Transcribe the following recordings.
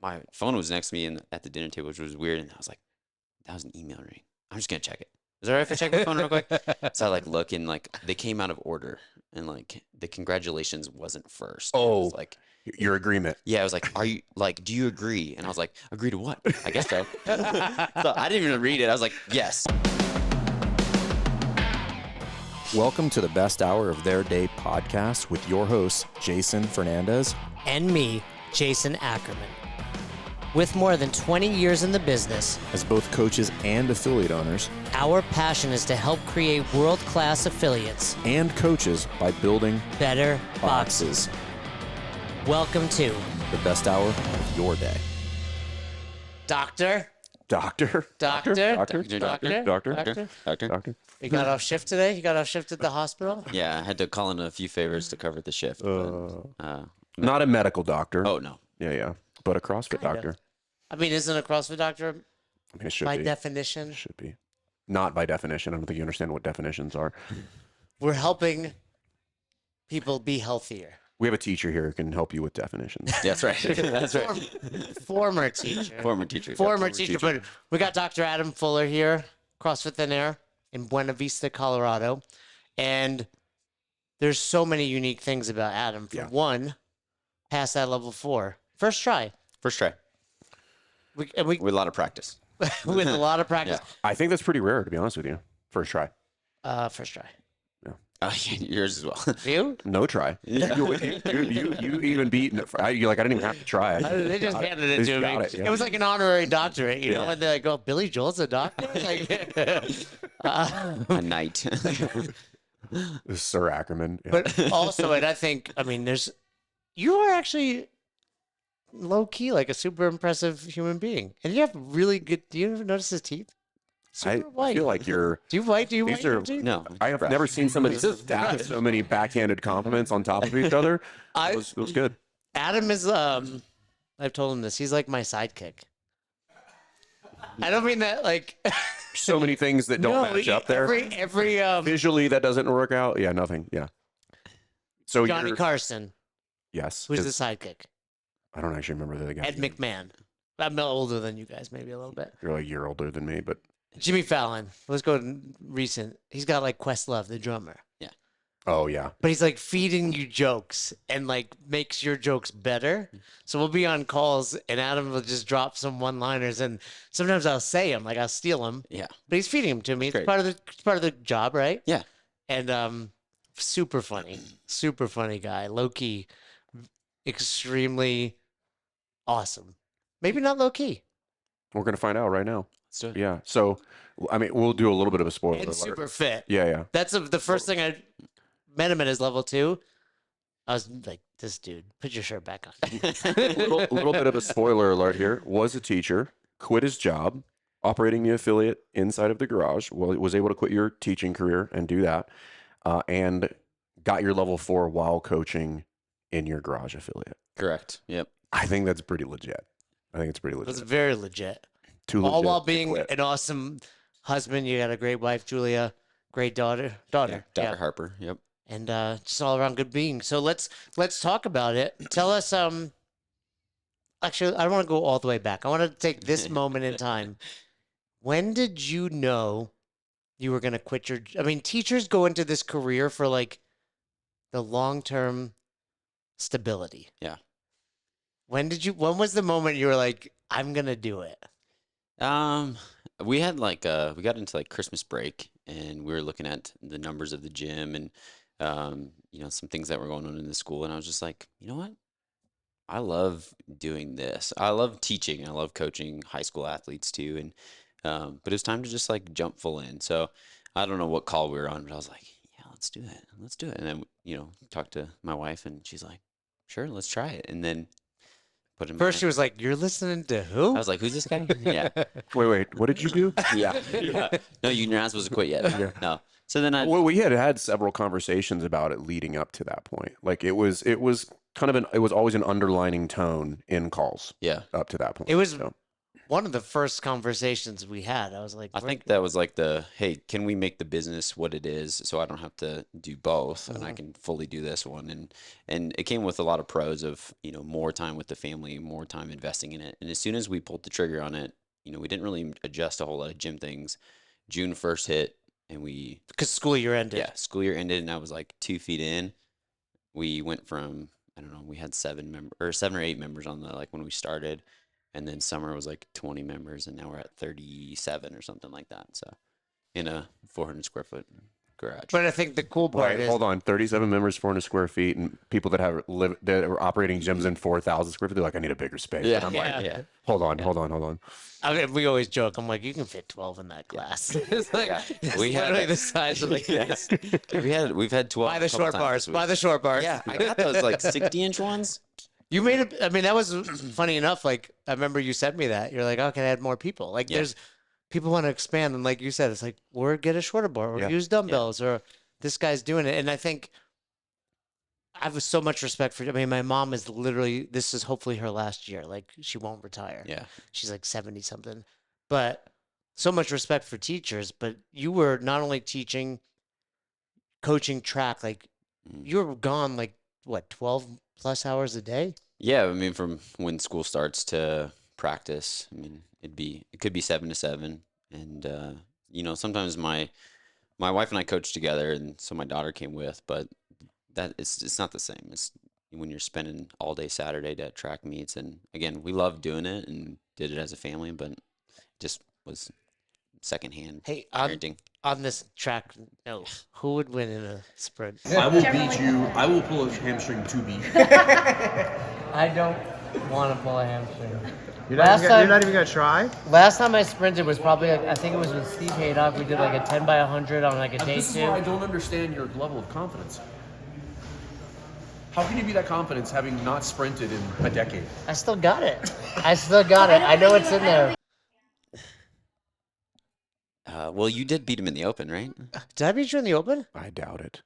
my phone was next to me at the dinner table, which was weird. And I was like, that was an email ring. I'm just going to check it. Is it all right if I check my phone real quick? So I like look and like they came out of order and like the congratulations wasn't first. It was like your agreement. Yeah, I was like, are you like, do you agree? And I was like, agree to what? I guess so. So I didn't even read it. I was like, yes. Welcome to the Best Hour of Their Day podcast with your hosts, Jason Fernandez. And me, Jason Ackerman. With more than 20 years in the business, As both coaches and affiliate owners, our passion is to help create world-class affiliates and coaches by building better boxes. Welcome to The best hour of your day. Doctor. Doctor. You got off shift today? You got off shift at the hospital? Yeah, I had to call in a few favors to cover the shift. Not a medical doctor. Oh, no. Yeah. But a CrossFit doctor. I mean, isn't a CrossFit doctor I mean, it should by be. definition? Should be. Not by definition. I don't think you understand what definitions are. We're helping people be healthier. We have a teacher here who can help you with definitions. That's right. That's right. Former teacher. Former teacher. Former teacher. But we got Dr. Adam Fuller here, CrossFit Thin Air in Buena Vista, Colorado. And there's so many unique things about Adam. For one, pass that level 4. First try. First try. With With a lot of practice. with a lot of practice. I think that's pretty rare, to be honest with you. First try. First try. Yours as well. You? No try. You even beat. You like, I didn't even have to try. They just handed it to me. It was like an honorary doctorate, you know, and they're like, oh, Billy Joel's a doctor? Like, A night. Sir Ackerman. Yeah. But also, and I think, I mean, you are actually low key, like a super impressive human being. And you have really good, do you ever notice his teeth? I feel like you're. Do you white These are- your teeth? No. I have never seen somebody stack so many backhanded compliments on top of each other. It was good. Adam is, I've told him this, he's like my sidekick. I don't mean that like. So many things that don't match up there. Every Visually, that doesn't work out. Yeah, nothing. Yeah. So Johnny Carson, Yes. who's the sidekick? I don't actually remember the guy. Ed McMahon. I'm older than you guys, maybe a little bit. You're like a year older than me, but. Jimmy Fallon. Let's go recent. He's got like Questlove, the drummer. Oh yeah. But he's like feeding you jokes and like makes your jokes better. So we'll be on calls and Adam will just drop some one-liners and sometimes I'll say them, like I'll steal them. Yeah. But he's feeding them to me. It's Great. part of the job, right? Yeah. And super funny guy, low key, extremely awesome. Maybe not low key. We're gonna find out right now. Let's do it. Yeah. So, I mean, we'll do a little bit of a spoiler And alert. super fit. Yeah. That's the first thing I met him at his level 2. I was like, this dude, put your shirt back on. little bit of a spoiler alert here. Was a teacher, quit his job, operating the affiliate inside of the garage. Well, was able to quit your teaching career and do that, and got your level 4 while coaching in your garage affiliate. Correct. Yep. I think that's pretty legit. I think it's pretty It was legit. very legit. Too All legit while to being quit. an awesome husband. You got a great wife, Julia, great daughter, Dr. yeah. Harper. Yep. And just all around good being. So let's talk about it. Tell us. Actually, I don't want to go all the way back. I want to take this moment in time. When did you know you were going to quit your? I mean, teachers go into this career for like the long-term stability. Yeah. When was the moment you were like, I'm going to do it? We had like we got into like Christmas break and we were looking at the numbers of the gym and some things that were going on in the school and I was just like, you know what? I love doing this. I love teaching. I love coaching high school athletes too. And but it's time to just like jump full in. So I don't know what call we were on, but I was like, yeah, let's do it. Let's do it. And then, talked to my wife and she's like, sure, let's try it. And then put him First, she was like, "You're listening to who?" I was like, who's this guy? Yeah. Wait. What did you do? Yeah. No, you're not supposed to quit yet. No. So then Well, we had several conversations about it leading up to that point. Like it was kind of it was always an underlining tone in calls. Yeah. Up to that point. It was So, one of the first conversations we had. I was like, I think that was like hey, can we make the business what it is so I don't have to do both and I can fully do this one? And it came with a lot of pros of, more time with the family, more time investing in it. And as soon as we pulled the trigger on it, we didn't really adjust a whole lot of gym things. June 1st hit and because school year ended. yeah, school year ended and I was like 2 feet in. We went from, I don't know, we had 7 or 8 members on like when we started. And then summer was like 20 members, and now we're at 37 or something like that. So, in a 400 square foot garage. But I think the cool part Wait, is hold on. 37 members, 400 square feet, and people that that are operating gyms in 4,000 square feet. They're like, I need a bigger space. Yeah, And I'm like, yeah. hold on. I mean, we always joke. I'm like, you can fit 12 in that class. It's like it's We had literally that- the size of the class. We've had 12. Buy the a couple short times bars. this Buy week. the short bars. Yeah, I got those like 60-inch ones. You made it. I mean, that was funny enough. Like, I remember you sent me that. You're like, oh, can I add more people? Like, Yeah. there's people want to expand. And like you said, it's like, or get a shorter bar or Yeah. use dumbbells or this guy's doing it. And I think I have so much respect for, I mean, my mom is literally, this is hopefully her last year. Like, she won't retire. Yeah. She's like 70 something. But so much respect for teachers. But you were not only teaching, coaching track, like, you were gone like, what, 12 plus hours a day? Yeah, I mean, from when school starts to practice, I mean, it could be 7 to 7, and sometimes my wife and I coach together, and so my daughter came with, but it's not the same. It's when you're spending all day Saturday at track meets, and again, we love doing it and did it as a family, but it just was secondhand Hey, parenting. on this track, no, who would win in a sprint? I will beat you. I will pull a hamstring to beat you. I don't want to pull a hamstring. You're Last you're time- not even gonna try? Last time I sprinted was probably, I think it was with Steve Haydock. We did like a 10 by 100 on like a day This is two. where I don't understand your level of confidence. How can you be that confident having not sprinted in a decade? I still got it. I know it's in there. Well, you did beat him in the open, right? Did I beat you in the open? I doubt it.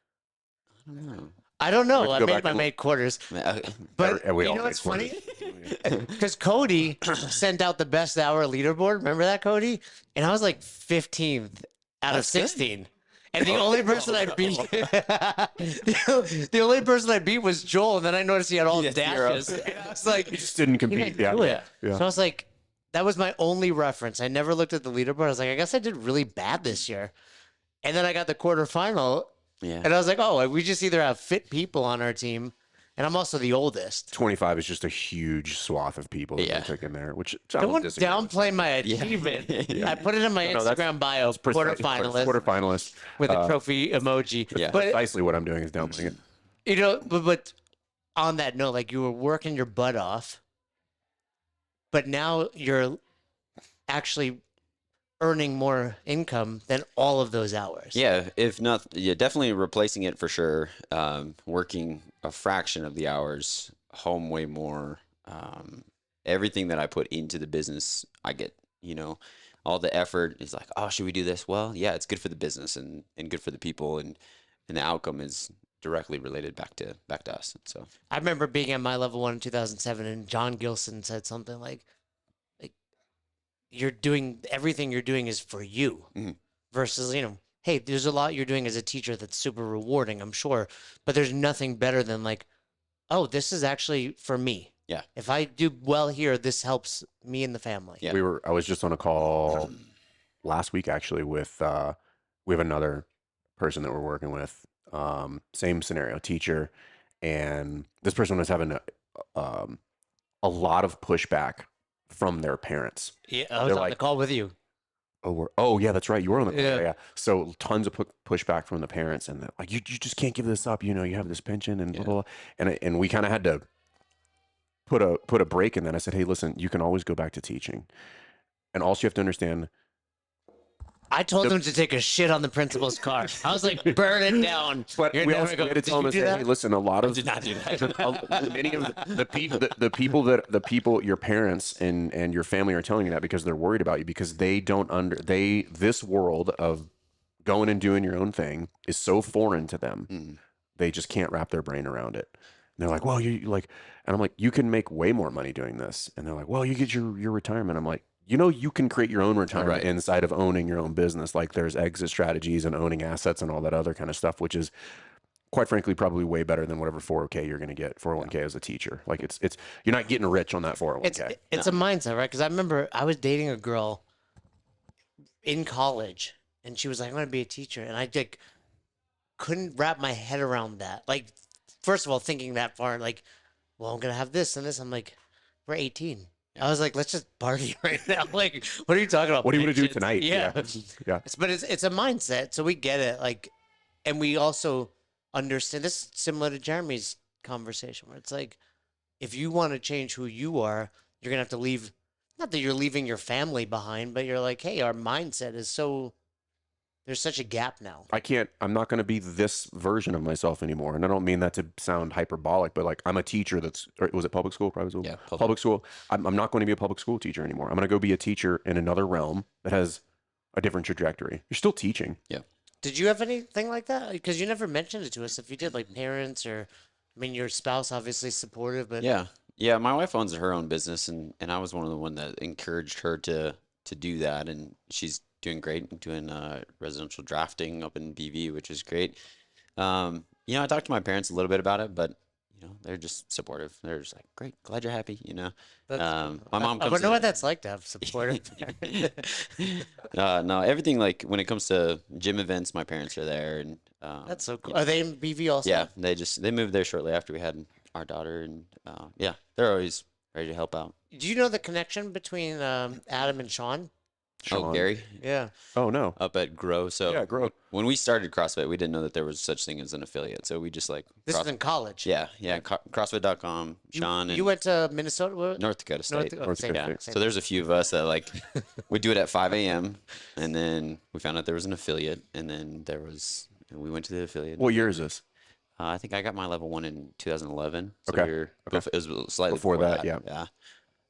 I don't know. I don't know. Let's I go made back my and look. made quarters. I mean, But We you all know made what's funny? quarters. Because Cody sent out the best hour leaderboard. Remember that, Cody? And I was like 15th out of That's good. 16. And the only person I beat, the only person I beat was Joel. And then I noticed he had all Yeah, dashes. And I was like, You just didn't he compete. didn't Yeah. do it. Yeah. So I was like, that was my only reference. I never looked at the leaderboard. I was like, I guess I did really bad this year. And then I got the quarterfinal, yeah. and I was like, oh, we just either have fit people on our team, and I'm also the oldest. 25 is just a huge swath of people that Yeah. they took in there, which I Don't disagree with. downplay my Yeah. achievement. Yeah. I put it in my No, that's- Instagram bio, quarterfinalist Quarterfinalist. with a trophy emoji. Yeah. But Precisely what I'm doing is downplaying it. but on that note, like you were working your butt off, but now you're actually earning more income than all of those hours. Yeah, if not, yeah, definitely replacing it for sure. Working a fraction of the hours, home way more. Everything that I put into the business, I get, all the effort is like, oh, should we do this? Well, yeah, it's good for the business and good for the people, and the outcome is directly related back to us. So I remember being at my level one in 2007, and John Gilson said something like everything you're doing is for you, Mhm. versus hey, there's a lot you're doing as a teacher that's super rewarding, I'm sure, but there's nothing better than like, oh, this is actually for me. Yeah. If I do well here, this helps me and the family. Yeah. I was just on a call last week actually with we have another person that we're working with, same scenario, teacher, and this person was having a lot of pushback from their parents. Yeah, I was They're on the like- call with you. Oh yeah, that's right. You were on the call. Yeah. Yeah. So tons of pushback from the parents, and they're like, you just can't give this up. You have this pension and blah, blah, blah. And we kind of had to put a break in that. I said, hey, listen, you can always go back to teaching, and also you have to understand. I told them to take a shit on the principal's car. I was like, burn it down. But You're we never also gonna- had to Did tell them, you I do said, that? hey, listen, a lot of did not do that. many of the people your parents and your family are telling you that because they're worried about you, because they don't this world of going and doing your own thing is so foreign to them. Mhm. They just can't wrap their brain around it. And they're like, well, you like, and I'm like, you can make way more money doing this. And they're like, well, you get your retirement. I'm like, you can create your own retirement Right. inside of owning your own business. Like there's exit strategies and owning assets and all that other kind of stuff, which is quite frankly probably way better than whatever 401k you're going to get 401k as a teacher. Like it's you're not getting rich on that 401k. It's a mindset, right? Because I remember I was dating a girl in college, and she was like, "I'm going to be a teacher," and I like couldn't wrap my head around that. Like, first of all, thinking that far, like, well, I'm going to have this and this. I'm like, we're 18. I was like, let's just party right now. Like, what are you talking about? What are you going to do Patience? tonight? Yeah. Yeah. But it's a mindset, so we get it. Like, and we also understand this is similar to Jeremy's conversation, where it's like, if you want to change who you are, you're gonna have to leave. Not that you're leaving your family behind, but you're like, hey, our mindset is so. There's such a gap now. I'm not going to be this version of myself anymore. And I don't mean that to sound hyperbolic, but like I'm a teacher was it public school, private school? Yeah, Public school. I'm not going to be a public school teacher anymore. I'm going to go be a teacher in another realm that has a different trajectory. You're still teaching. Yeah. Did you have anything like that? Because you never mentioned it to us. If you did, like parents or, I mean, your spouse obviously supportive, but Yeah. Yeah. My wife owns her own business, and I was one of the one that encouraged her to do that, and she's doing great, doing residential drafting up in BV, which is great. I talked to my parents a little bit about it, but they're just supportive. They're just like, great, glad you're happy. that's, My mom I comes wonder to what that's like to have supportive parents. no, everything like when it comes to gym events, my parents are there, and That's so cool. Are they in BV also? yeah, they moved there shortly after we had our daughter, and yeah, they're always ready to help out. Do you know the connection between Adam and Sean? Oh, Sean. Gary Yeah. Oh no. up at Grow. So Yeah, grow. when we started CrossFit, we didn't know that there was such thing as an affiliate. So we just like This was in college. yeah, CrossFit.com. Sean and You went to Minnesota? North Dakota State. North North same, Dakota Yeah. State. So there's a few of us that like we do it at 5 a.m. and then we found out there was an affiliate, and then we went to the affiliate. What year is this? I think I got my level 1 in 2011. So Okay. it was slightly Before that, yeah.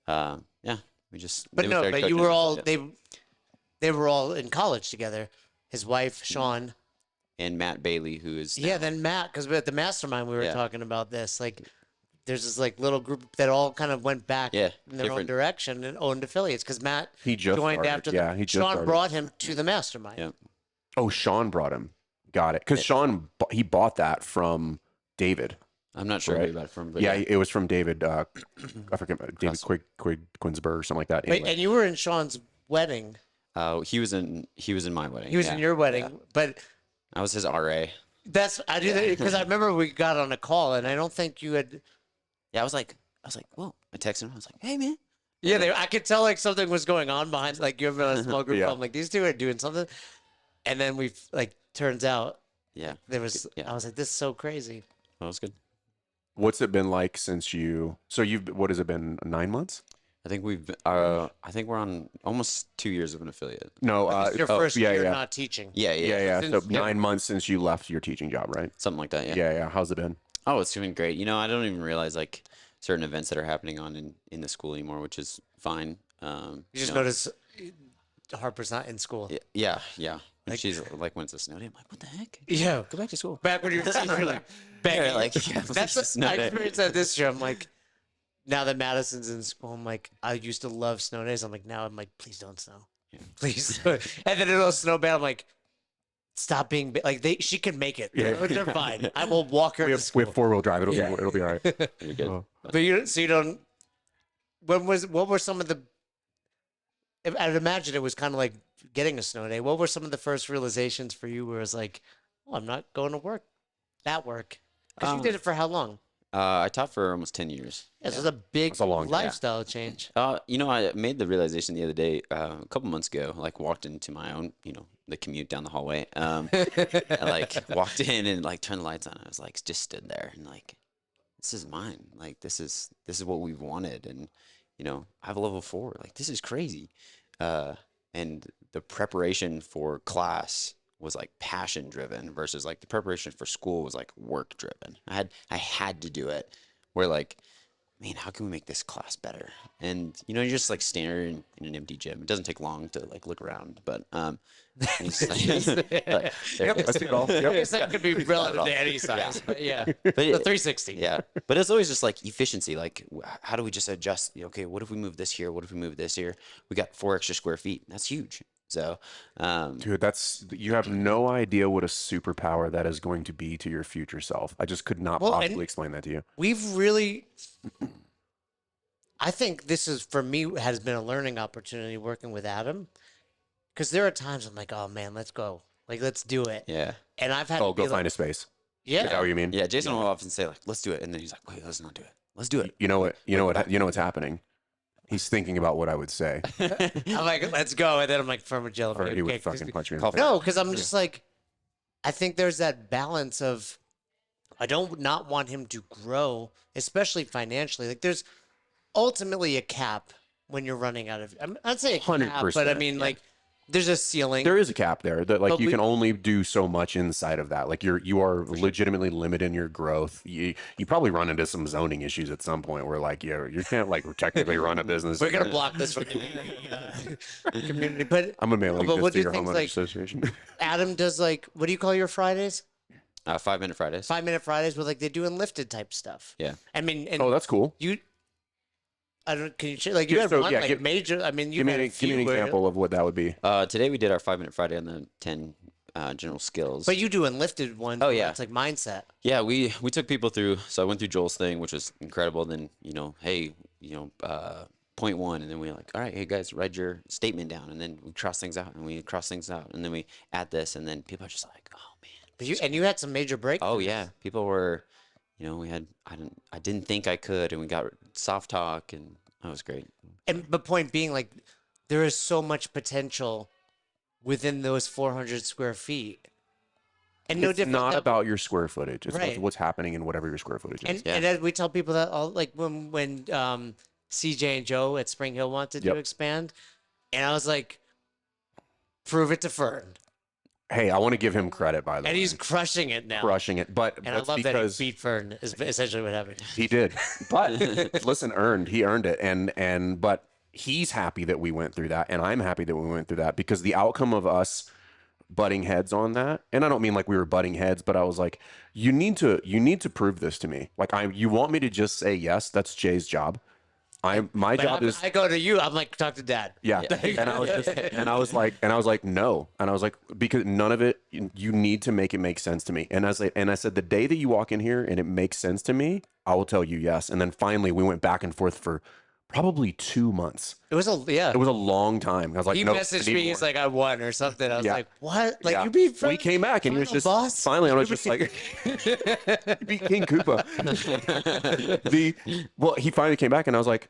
Yeah. Yeah. We just. But they no, started but you coaching were us, all yeah. they were all in college together. His wife, Mm-hmm. Sean. And Matt Bailey, who is Yeah, then Matt, because at the mastermind we were Yeah. talking about this. Like, there's this like little group that all kind of went back Yeah, in their own different- direction and owned affiliates. Because Matt He just joined started. after Yeah, he just Sean started. brought him to the mastermind. Yeah. Oh, Sean brought him. Got it. Because Sean, he bought that from David. I'm not sure Right. who you got it from, but Yeah, it was from David. I forget David Cross- Quinsberg or something like that. Wait, Anyway. and you were in Sean's wedding. he was in my wedding. He was yeah. in your wedding, Yeah. but I was his RA. I do that because I remember we got on a call and I don't think you had. Yeah, I was like, whoa. I texted him. I was like, hey man. Yeah, I could tell like something was going on behind. Like you're in a small group. Yeah. I'm like, these two are doing something, and then we like turns out Yeah, there was. Yeah. I was like, this is so crazy. that was good. What's it been like since you? So what has it been? 9 months? I think I think we're on almost 2 years of an affiliate. No. It's your oh, first yeah, year yeah. not teaching. Yeah, Yeah. So Since- 9 months since you left your teaching job, right? something like that. Yeah. Yeah. How's it been? Oh, it's doing great. I don't even realize like certain events that are happening in the school anymore, which is fine. You just know, notice Harper's not in school. Yeah. And she's like, when's the snow day? I'm like, what the heck? Yeah. Go back to school. Back when you were teaching, you're like, begging. Yeah, like, yeah, That's it's snow I day. experienced that this year. I'm like, now that Madison's in school, I'm like, I used to love snow days. I'm like, now I'm like, please don't snow, please. And then it'll snow bad. I'm like, stop being like she can make it. Yeah. They're fine. I will walk her We to have school. 4-wheel drive. It'll Yeah. be it'll be all right. You're good. Oh. But you don't. What were some of the? I'd imagine it was kind of like getting a snow day. What were some of the first realizations for you where it's like, oh, I'm not going to work, that work? Because you did it for how long? I taught for almost 10 years. Yeah, this is a big That's a long time. lifestyle change. I made the realization the other day, a couple months ago, like walked into my own, the commute down the hallway. I like walked in and like turned the lights on. I was like, just stood there and like, this is mine. Like, this is what we've wanted. And, I have a level 4. Like, this is crazy. And the preparation for class was like passion driven versus like the preparation for school was like work driven. I had to do it where like, man, how can we make this class better? And you're just like standing in an empty gym. It doesn't take long to like look around, but he's just like, there Yep. it I is. see it all. I Yep. guess that could be relative to any size, but yeah. But The it, 360. yeah, but it's always just like efficiency. Like, how do we just adjust? Okay, what if we move this here? What if we move this here? We got 4 extra square feet. That's huge. So, Dude, you have no idea what a superpower that is going to be to your future self. I just could not Well, and- possibly explain that to you. We've really, I think this is, for me, has been a learning opportunity working with Adam. Because there are times I'm like, oh man, let's go. Like, let's do it. yeah, And I've had Oh, to be go find like, a space. yeah. Is that what you mean? yeah. Jason will often say like, "Let's do it," and then he's like, "Wait, let's not do it. Let's do it." You know what's happening. He's thinking about what I would say, I'm like, let's go. And then I'm like, firm agility. or he Okay, would 'cause- fucking punch me in the Call face. No, because I'm just like, I think there's that balance of, I don't not want him to grow, especially financially. Like, there's ultimately a cap when you're running out of. I'd say a cap, but I 100%, mean, like, there's a ceiling. There is a cap there that like But you we- can only do so much inside of that. Like you are legitimately limited in your growth. You probably run into some zoning issues at some point where like you can't like technically run a business. We're gonna block this from the community, but I'm a mailing But this what to do your things homeowners like- association. Adam does like, what do you call your Fridays? 5-minute Fridays. 5-minute Fridays, where like they do enlifted type stuff. Yeah. I mean, and Oh, that's cool. you. I don't. Can you share? Like you Yeah, had so, one yeah, like give- major. I mean, you Give me had an, a give few me an where- example of what that would be. Today we did our 5-minute Friday on the 10 general skills. But you do enlifted ones. Oh, where yeah. it's like mindset. Yeah, we took people through. So I went through Joel's thing, which was incredible. Then hey, point one, and then we're like, all right, hey guys, write your statement down, and then we cross things out, and we cross things out, and then we add this, and then people are just like, oh man. But you had some major breakthroughs. Oh yeah, people were, we had I didn't think I could, and we got soft talk, and that was great. And the point being, like, there is so much potential within those 400 square feet. And no It's different. not than- about your square footage. It's Right. what's happening in whatever your square footage is. And Yeah. and as we tell people that all, like when CJ and Joe at Spring Hill wanted Yep. to expand, and I was like, prove it to Fern, Hey, I want to give him credit, by the and way. he's crushing it now. crushing it. But And I that's love because that he beat Fern. Is essentially what happened. he did. But listen, he earned it. But he's happy that we went through that, and I'm happy that we went through that, because the outcome of us butting heads on that, and I don't mean like we were butting heads, but I was like, you need to prove this to me. Like you want me to just say yes? That's Jay's job. My But job is I go to you. I'm like, talk to Dad. yeah. And I was like no, and I was like, because none of it, you need to make it make sense to me. And I said, the day that you walk in here and it makes sense to me, I will tell you yes. And then finally we went back and forth for probably 2 months. It was It was a long time. I was like, He no, I messaged need me. more. He's like, I won or something. I was Yeah. like, what? Like Yeah. you beat Fern? We came back and he was Final just boss? finally. I was just like, he beat King Koopa. He finally came back and I was like,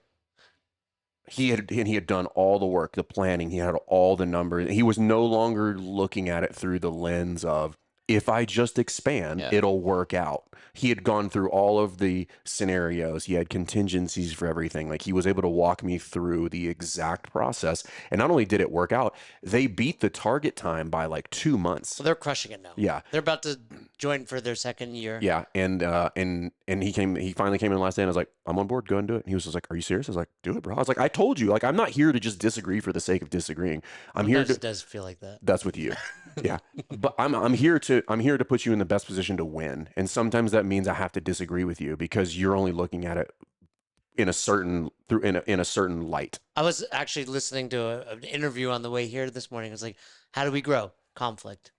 he had done all the work, the planning. He had all the numbers. He was no longer looking at it through the lens of, if I just expand, Yeah. it'll work out. He had gone through all of the scenarios. He had contingencies for everything. Like, he was able to walk me through the exact process. And not only did it work out, they beat the target time by like 2 months. So they're crushing it now. Yeah. They're about to join for their second year. Yeah, and he finally came in last day, and I was like, I'm on board, go and do it. And he was just like, are you serious? I was like, do it, bro. I was like, I told you, like, I'm not here to just disagree for the sake of disagreeing. I'm here Sometimes to. it does feel like that. That's with you, yeah. But I'm here to put you in the best position to win, and sometimes that means I have to disagree with you because you're only looking at it in a certain light. I was actually listening to an interview on the way here this morning. It was like, how do we grow? Conflict.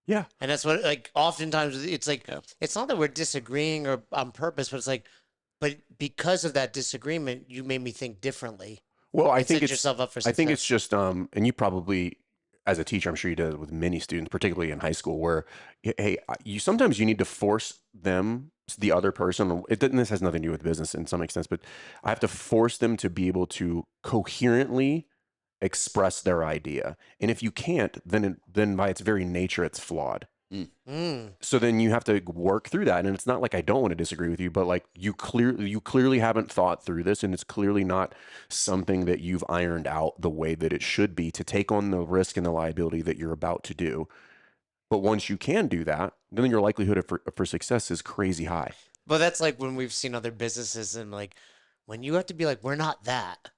Yeah, And that's what, like, oftentimes it's like, Yeah. it's not that we're disagreeing or on purpose, but it's like, but because of that disagreement, you made me think differently. well, I and think set it's yourself up for I success. think it's just and you probably, as a teacher, I'm sure you did it with many students, particularly in high school, where hey, sometimes you need to force them, the other person. This has nothing to do with business in some extent, but I have to force them to be able to coherently express their idea. And if you can't, then by its very nature, it's flawed. Mm. So then you have to work through that. And it's not like I don't want to disagree with you, but like you clearly haven't thought through this, and it's clearly not something that you've ironed out the way that it should be to take on the risk and the liability that you're about to do. But once you can do that, then your likelihood for success is crazy high. But that's like when we've seen other businesses and like when you have to be like, we're not that,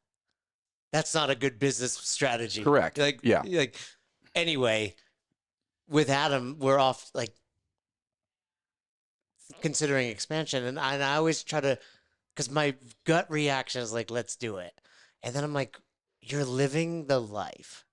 that's not a good business strategy. Correct. Like, Yeah. Like, anyway, with Adam, we're off like considering expansion, and I always try to, because my gut reaction is like, let's do it, and then I'm like, you're living the life.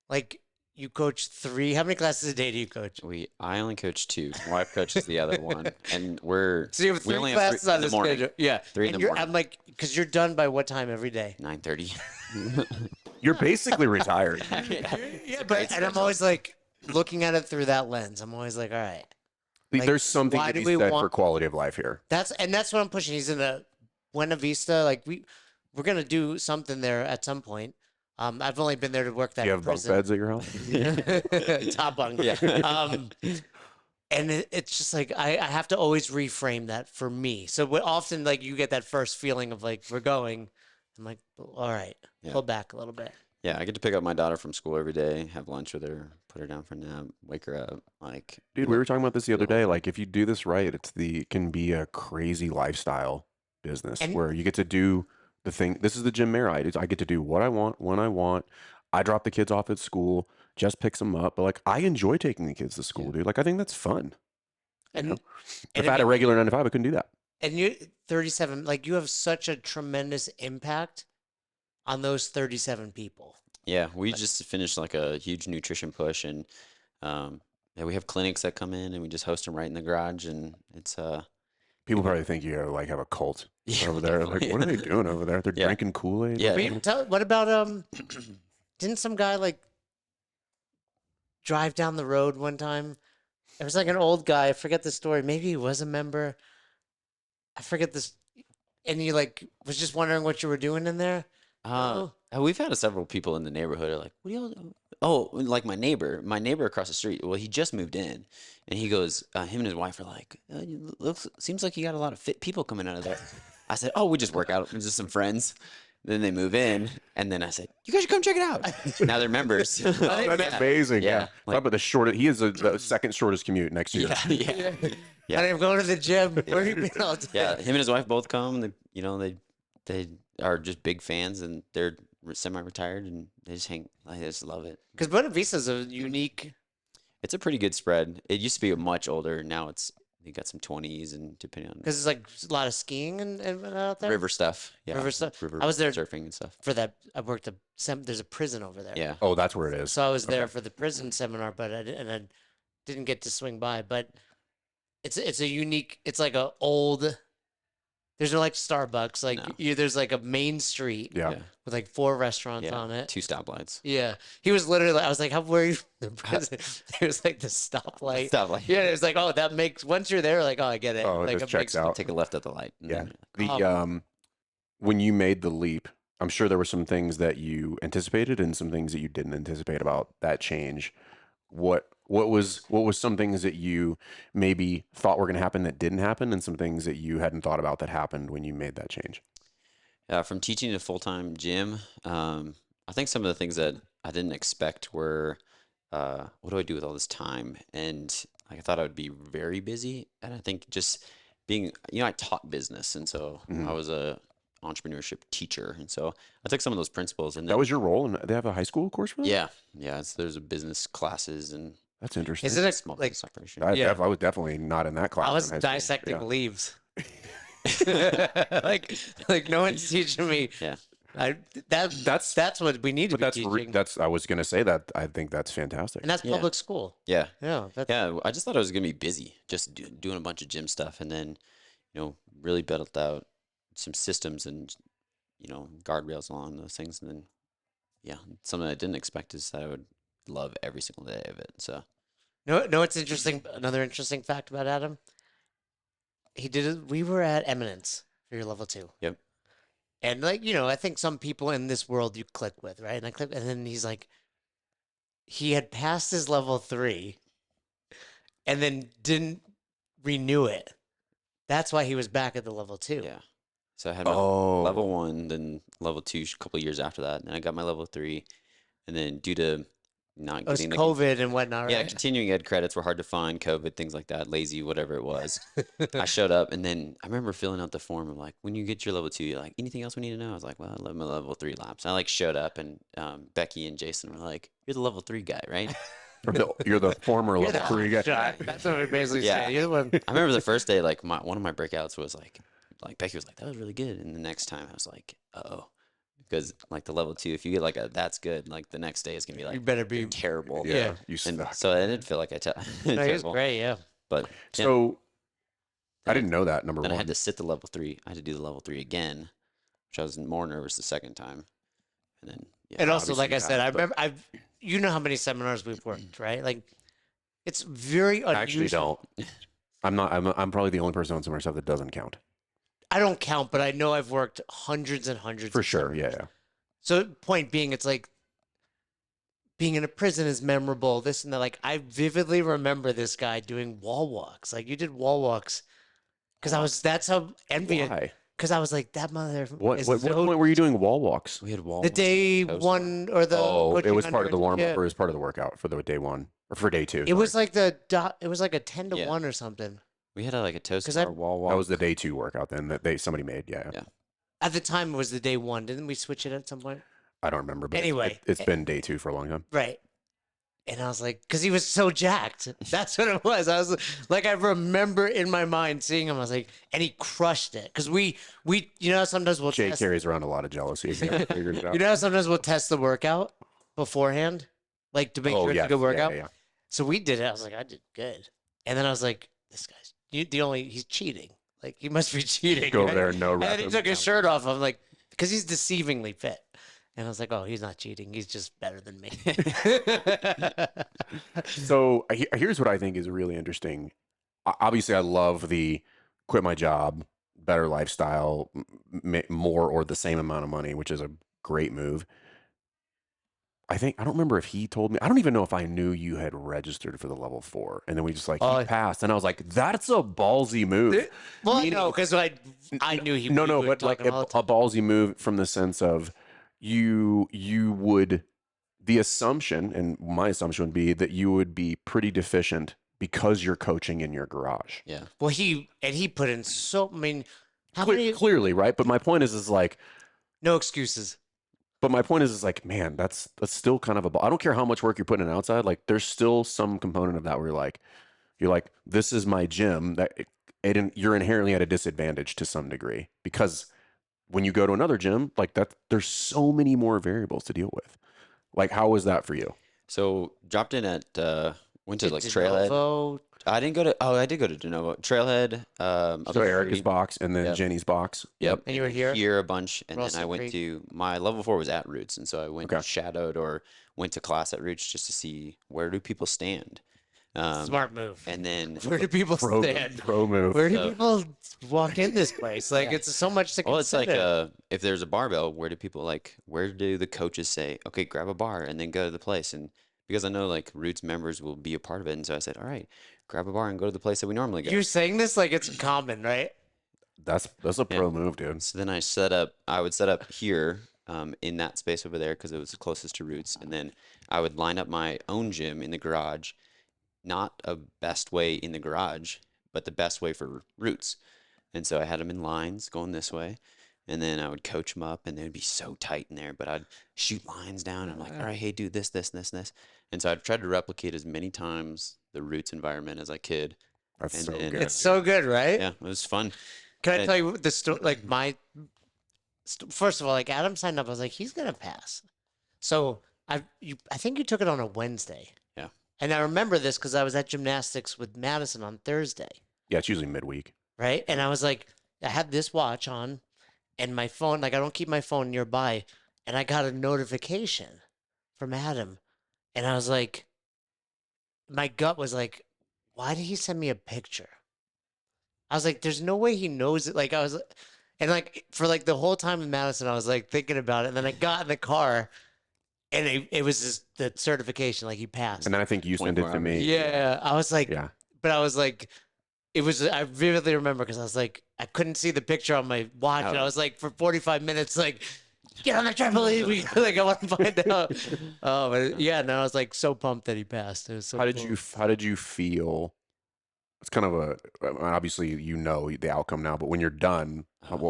Like, you coach 3. How many classes a day do you coach? I only coach 2. My wife coaches the other one, and we're So you have we 3 only classes have 3 on in the the morning. schedule. Yeah, 3 in and the morning. I'm like, because you're done by what time every day? 9:30. You're basically retired. Yeah, but and I'm always like looking at it through that lens. I'm always like, all right, like, There's something why to do be we said for want- quality of life here. that's what I'm pushing. He's in a Buena Vista. Like we're gonna do something there at some point. I've only been there to work that Do you have bunk prison. beds at your house? Top bunk. Yeah. And it's just like I have to always reframe that for me. So often like you get that first feeling of like we're going. I'm like, all right, Yeah. pull back a little bit. Yeah, I get to pick up my daughter from school every day, have lunch with her, put her down for a nap, wake her up. Like, Dude, we were talking about this the other whole day. thing. Like, if you do this right, it can be a crazy lifestyle business And- where you get to do the thing. This is the Jim Merritt. I get to do what I want when I want. I drop the kids off at school, Jess picks them up. But like, I enjoy taking the kids to school, dude. Like, I think that's fun. And, know? and If I had a again, regular 9 to 5, I couldn't do that. and you 37, like you have such a tremendous impact on those 37 people. yeah, we just finished like a huge nutrition push, and yeah, we have clinics that come in, and we just host them right in the garage, and it's People probably think you like have a cult Yeah, over there. Like, what are they doing over there? They're Yeah. drinking Kool-Aid. Yeah. What about didn't some guy like drive down the road one time? It was like an old guy. I forget the story. Maybe he was a member. I forget this. And he like was just wondering what you were doing in there. we've had several people in the neighborhood are like, what do y'all? Oh, like my neighbor across the street. Well, he just moved in, and he goes, him and his wife are like, seems like you got a lot of fit people coming out of there. I said, oh, we just work out, we're just some friends. Then they move in, and then I said, you guys should come check it out. Now they're members. Oh, that's Yeah. amazing. Yeah. Yeah, Talk like- about the shortest. He is the second shortest commute next year. Yeah, yeah. And I'm going to the gym. Where you been all day? Yeah, him and his wife both come. They are just big fans, and they're semi-retired, and they just hang. They just love it. Because Buena Vista's a unique. It's a pretty good spread. It used to be much older. Now you got some 20s, and depending on Because it's like a lot of skiing and out there. river stuff. Yeah, River stuff. River I was there surfing and stuff. for that. I worked there's a prison over there. Yeah, Oh, that's where it is. So I was there for the prison seminar, but I didn't get to swing by. But it's a unique. It's like a old. There's no like Starbucks. Like No. there's like a main street Yeah. yeah, with like 4 restaurants yeah. on it. 2 stoplights. Yeah, he was literally. I was like, "How were you?" The prison. There was like the stoplight. Stoplight. Yeah, it was like, "Oh, that makes." Once you're there, like, "Oh, I get it." Oh, it like just checks out. Take a left at the light. And Yeah. then- The when you made the leap, I'm sure there were some things that you anticipated and some things that you didn't anticipate about that change. What was some things that you maybe thought were going to happen that didn't happen, and some things that you hadn't thought about that happened when you made that change? From teaching to full-time gym, I think some of the things that I didn't expect were, what do I do with all this time? And like, I thought I would be very busy, and I think just being, I taught business, and so Mhm. I was a entrepreneurship teacher, and so I took some of those principles, and That then, was your role, and they have a high school course for that? yeah. There's a business classes and That's interesting. Isn't it small like business operation. I was definitely not in that class. I was in high school. dissecting Yeah. leaves. like no one's teaching me. Yeah. That's what we need to But be that's teaching. that's I was gonna say that I think that's fantastic. And that's Yeah. public school. Yeah. Yeah, that's Yeah, I just thought I was gonna be busy, just doing a bunch of gym stuff, and then, really built out some systems and, guardrails along those things, and then, yeah, something I didn't expect is that I would love every single day of it. So no. It's interesting. Another interesting fact about Adam. He did it. We were at Eminence for your level 2. Yep. And like I think some people in this world you click with, right? And I click, and then he's like, he had passed his level 3, and then didn't renew it. That's why he was back at the level 2. yeah, so I had my Oh, level 1, then level 2 a couple of years after that, and then I got my level 3, and then due to not It was getting the COVID and whatnot, yeah, right? continuing ed credits were hard to find, COVID, things like that, lazy, whatever it was. I showed up and then I remember filling out the form of like, when you get your level 2, you're like, anything else we need to know? I was like, well, I love my level 3 laps. I like showed up and Becky and Jason were like, you're the level 3 guy, right? You're the former You're level the 3 guy. shot. That's what we basically Yeah. say. You're the one. I remember the first day, like one of my breakouts was like Becky was like, that was really good. And the next time I was like, uh-oh. Because like the level 2, if you get like a that's good, like the next day is gonna be You like better be. terrible. Yeah. You And suck. so I did feel like I No, he was terrible. great. Yeah. But yeah, So I then didn't know that, number then I one. had to sit the level 3. I had to do the level 3 again, which I was more nervous the second time. And then yeah, And also, obviously like I you said, I have, but- remember you know how many seminars we've worked, right? Like, it's very unusual. I actually don't. I'm probably the only person on summer stuff that doesn't count. I don't count, but I know I've worked hundreds and hundreds. For of sure. seminars. Yeah. So, point being, it's like being in a prison is memorable. This and that. Like, I vividly remember this guy doing wall walks. Like, you did wall walks because that's how envious. Why? Because I was like, that mother. What is what so- point were you doing wall walks? we had wall The day toast one or the. Oh, it coaching was part of the warm up, yeah. or it was part of the workout for the day one or for day 2. It was sorry. like it was like a 10 to Yeah. 1 or something. We had like a toast 'Cause bar I- wall walk. That was the day 2 workout then that somebody made. Yeah. Yeah. At the time, it was the day 1. Didn't we switch it at some point? I don't remember, but Anyway, it's been day 2 for a long time. Right. And I was like, because he was so jacked. That's what it was. I was like, I remember in my mind seeing him. I was like, and he crushed it. Because we, you know, sometimes we'll Jay test. carries around a lot of jealousy. If you haven't figured it out. You know, sometimes we'll test the workout beforehand, like to make Oh, sure it's yeah, a good workout. yeah. So we did it. I was like, I did good. And then I was like, this guy's he's cheating. Like he must be cheating. Go over right? there and no And then rep he him. took his shirt off. I'm like, because he's deceivingly fit. And I was like, oh, he's not cheating. He's just better than me. So here's what I think is really interesting. Obviously, I love the quit my job, better lifestyle, more or the same amount of money, which is a great move. I don't remember if he told me. I don't even know if I knew you had registered for the level 4, and then we just he passed, and I was like, "That's a ballsy move." Well, Meaning- no, because I knew he. No, we but were like talking a all the time. ballsy move from the sense of you would. The assumption, and my assumption would be that you would be pretty deficient because you're coaching in your garage. yeah. Well, he put in so. I mean, how many? Clearly, right? But my point is like. No excuses. But my point is like, man, that's still kind of I don't care how much work you're putting in outside. Like, there's still some component of that where you're like, this is my gym. You're inherently at a disadvantage to some degree because when you go to another gym, like that, there's so many more variables to deal with. Like, how was that for you? So dropped in at went to like De Trailhead. Novo. I didn't go to. Oh, I did go to De Novo. Trailhead. So Erica's box and then Yep. Jenny's box. Yep. And you were here? Here a bunch, and then Russell I went Creek. to my level 4 was at Roots, and so I went Okay. shadowed or went to class at Roots just to see where do people stand. Smart move. And then Where do people Pro, stand? pro move. Where do So- people walk in this place? Like it's so much to well, it's like consider. if there's a barbell, where do people where do the coaches say, okay, grab a bar and then go to the place? And because I know like Roots members will be a part of it, and so I said, all right, grab a bar and go to the place that we normally go. You're saying this like it's common, right? That's a pro move, dude. So then I would set up here in that space over there because it was the closest to Roots. And then I would line up my own gym in the garage, not a best way in the garage, but the best way for Roots. And so I had them in lines going this way. And then I would coach them up and they would be so tight in there, but I'd shoot lines down. And I'm like, all right, hey, do this, this, this, and this. And so I've tried to replicate as many times the Roots environment as I could. That's And so then- good. It's so good, right? Yeah, it was fun. Can I And- tell you the story? Like first of all, like Adam signed up. I was like, he's gonna pass. So I think you took it on a Wednesday. Yeah. And I remember this because I was at gymnastics with Madison on Thursday, Yeah, it's usually midweek. right? And I was like, I had this watch on, and my phone. Like I don't keep my phone nearby, and I got a notification from Adam, and I was like, my gut was like, why did he send me a picture? I was like, there's no way he knows it. Like I was, and like for like the whole time in Madison, I was like thinking about it. And then I got in the car, and it was just the certification, like he passed. And then I think you sent it 24 to me. Yeah, I was like, Yeah. but I was like, it was. I vividly remember because I was like, I couldn't see the picture on my watch, and I was like, for 45 minutes, like get on the trampoline. We like, I want to find out. Oh, but yeah, no, I was like so pumped that he passed. It was so How did cool. you feel? It's kind of a obviously you know the outcome now, but when you're done, what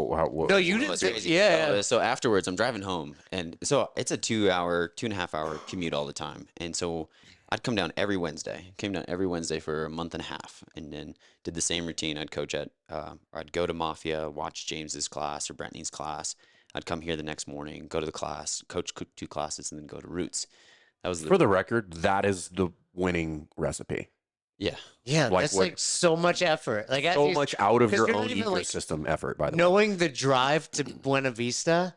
No, you Well, didn't it's say, crazy. yeah. So afterwards, I'm driving home, and so it's a 2.5 hour commute all the time. And so I'd come down every Wednesday. Came down every Wednesday for a month and a half, and then did the same routine. I'd coach at, or I'd go to Mafia, watch James's class or Brittany's class. I'd come here the next morning, go to the class, coach 2 classes, and then go to Roots. That was for the record, that is the winning recipe. yeah. Yeah, Like that's what- like so much effort. Like So actually, much out of 'cause your you're not own even, like, ecosystem effort, by the way. knowing the drive to Buena Vista,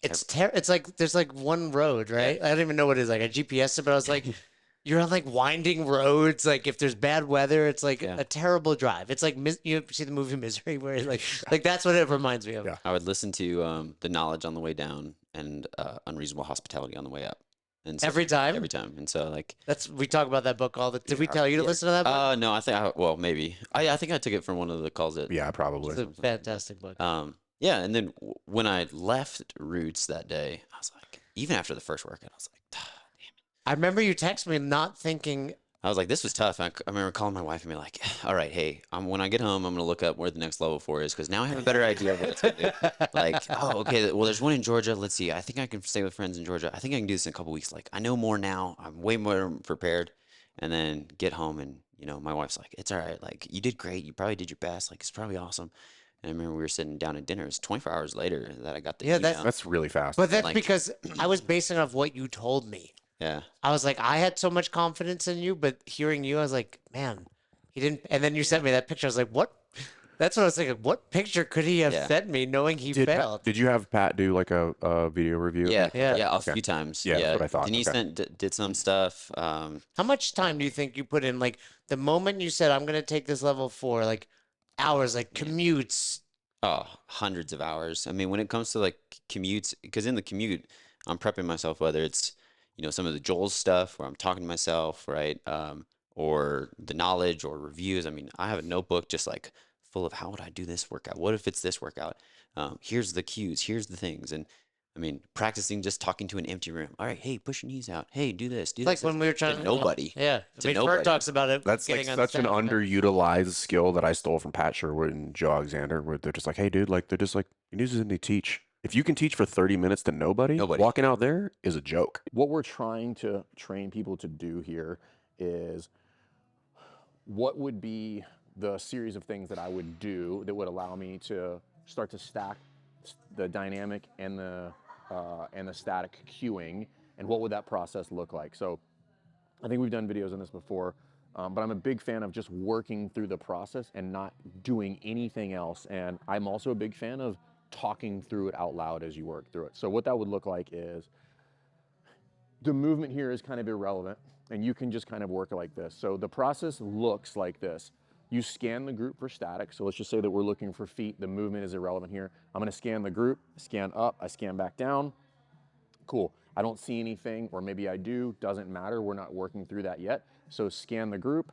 it's like there's like one road, right? I don't even know what it is. Like I GPS it, but I was like, you're on like winding roads. Like if there's bad weather, it's like Yeah. a terrible drive. It's like you see the movie Misery, where like that's what it reminds me of. Yeah. I would listen to The Knowledge on the way down and Unreasonable Hospitality on the way up. And so, Every time? Every time. And so like We talk about that book all the. Did we tell you to listen to that book? no, I think well maybe. I think I took it from one of the calls that Yeah, probably. It's a fantastic book. yeah, and then when I left Roots that day, I was like, even after the first workout, I was like, damn it. I remember you text me not thinking. I was like, this was tough. I remember calling my wife and being like, all right, hey, when I get home, I'm going to look up where the next level 4 is because now I have a better idea of what it's going to do. Like, oh, okay, well, there's one in Georgia. Let's see. I think I can stay with friends in Georgia. I think I can do this in a couple weeks. Like, I know more now. I'm way more prepared. And then get home and, my wife's like, it's all right. Like, you did great. You probably did your best. Like, it's probably awesome. And I remember we were sitting down at dinner. It was 24 hours later that I got the Yeah, email. That's really fast. But that's Like- because I was basing it off what you told me. Yeah. I was like, I had so much confidence in you, but hearing you, I was like, man, he didn't. And then you sent me that picture. I was like, what? That's what I was thinking. What picture could he have Yeah. sent me knowing he Did failed? did you have Pat do like a video review? Yeah. Yeah. Yeah. A Okay. few times. Yeah, that's what I thought. Denise Okay. did some stuff. How much time do you think you put in? Like the moment you said, I'm going to take this level 4, like hours, like commutes. Oh, hundreds of hours. I mean, when it comes to like commutes, because in the commute, I'm prepping myself, whether it's, some of the Joel's stuff where I'm talking to myself, right? Or the knowledge or reviews. I mean, I have a notebook just like full of how would I do this workout? What if it's this workout? Here's the cues, here's the things. And I mean, practicing just talking to an empty room. All right, hey, push your knees out. Hey, do this, do Like this. when we were trying To nobody. Yeah. To I mean, nobody. Bert talks about it. That's like getting on such an staff. underutilized skill that I stole from Pat Sherwood and Joe Alexander, where they're just like, "Hey, dude, like they're just like you just need to teach. If you can teach for 30 minutes to nobody, walking out there is a joke." What we're trying to train people to do here is what would be the series of things that I would do that would allow me to start to stack the dynamic and the static cueing, and what would that process look like? So I think we've done videos on this before, but I'm a big fan of just working through the process and not doing anything else. And I'm also a big fan of talking through it out loud as you work through it. So what that would look like is the movement here is kind of irrelevant, and you can just kind of work it like this. So the process looks like this. You scan the group for static. So let's just say that we're looking for feet. The movement is irrelevant here. I'm going to scan the group, scan up, I scan back down. Cool. I don't see anything, or maybe I do. Doesn't matter. We're not working through that yet. So scan the group.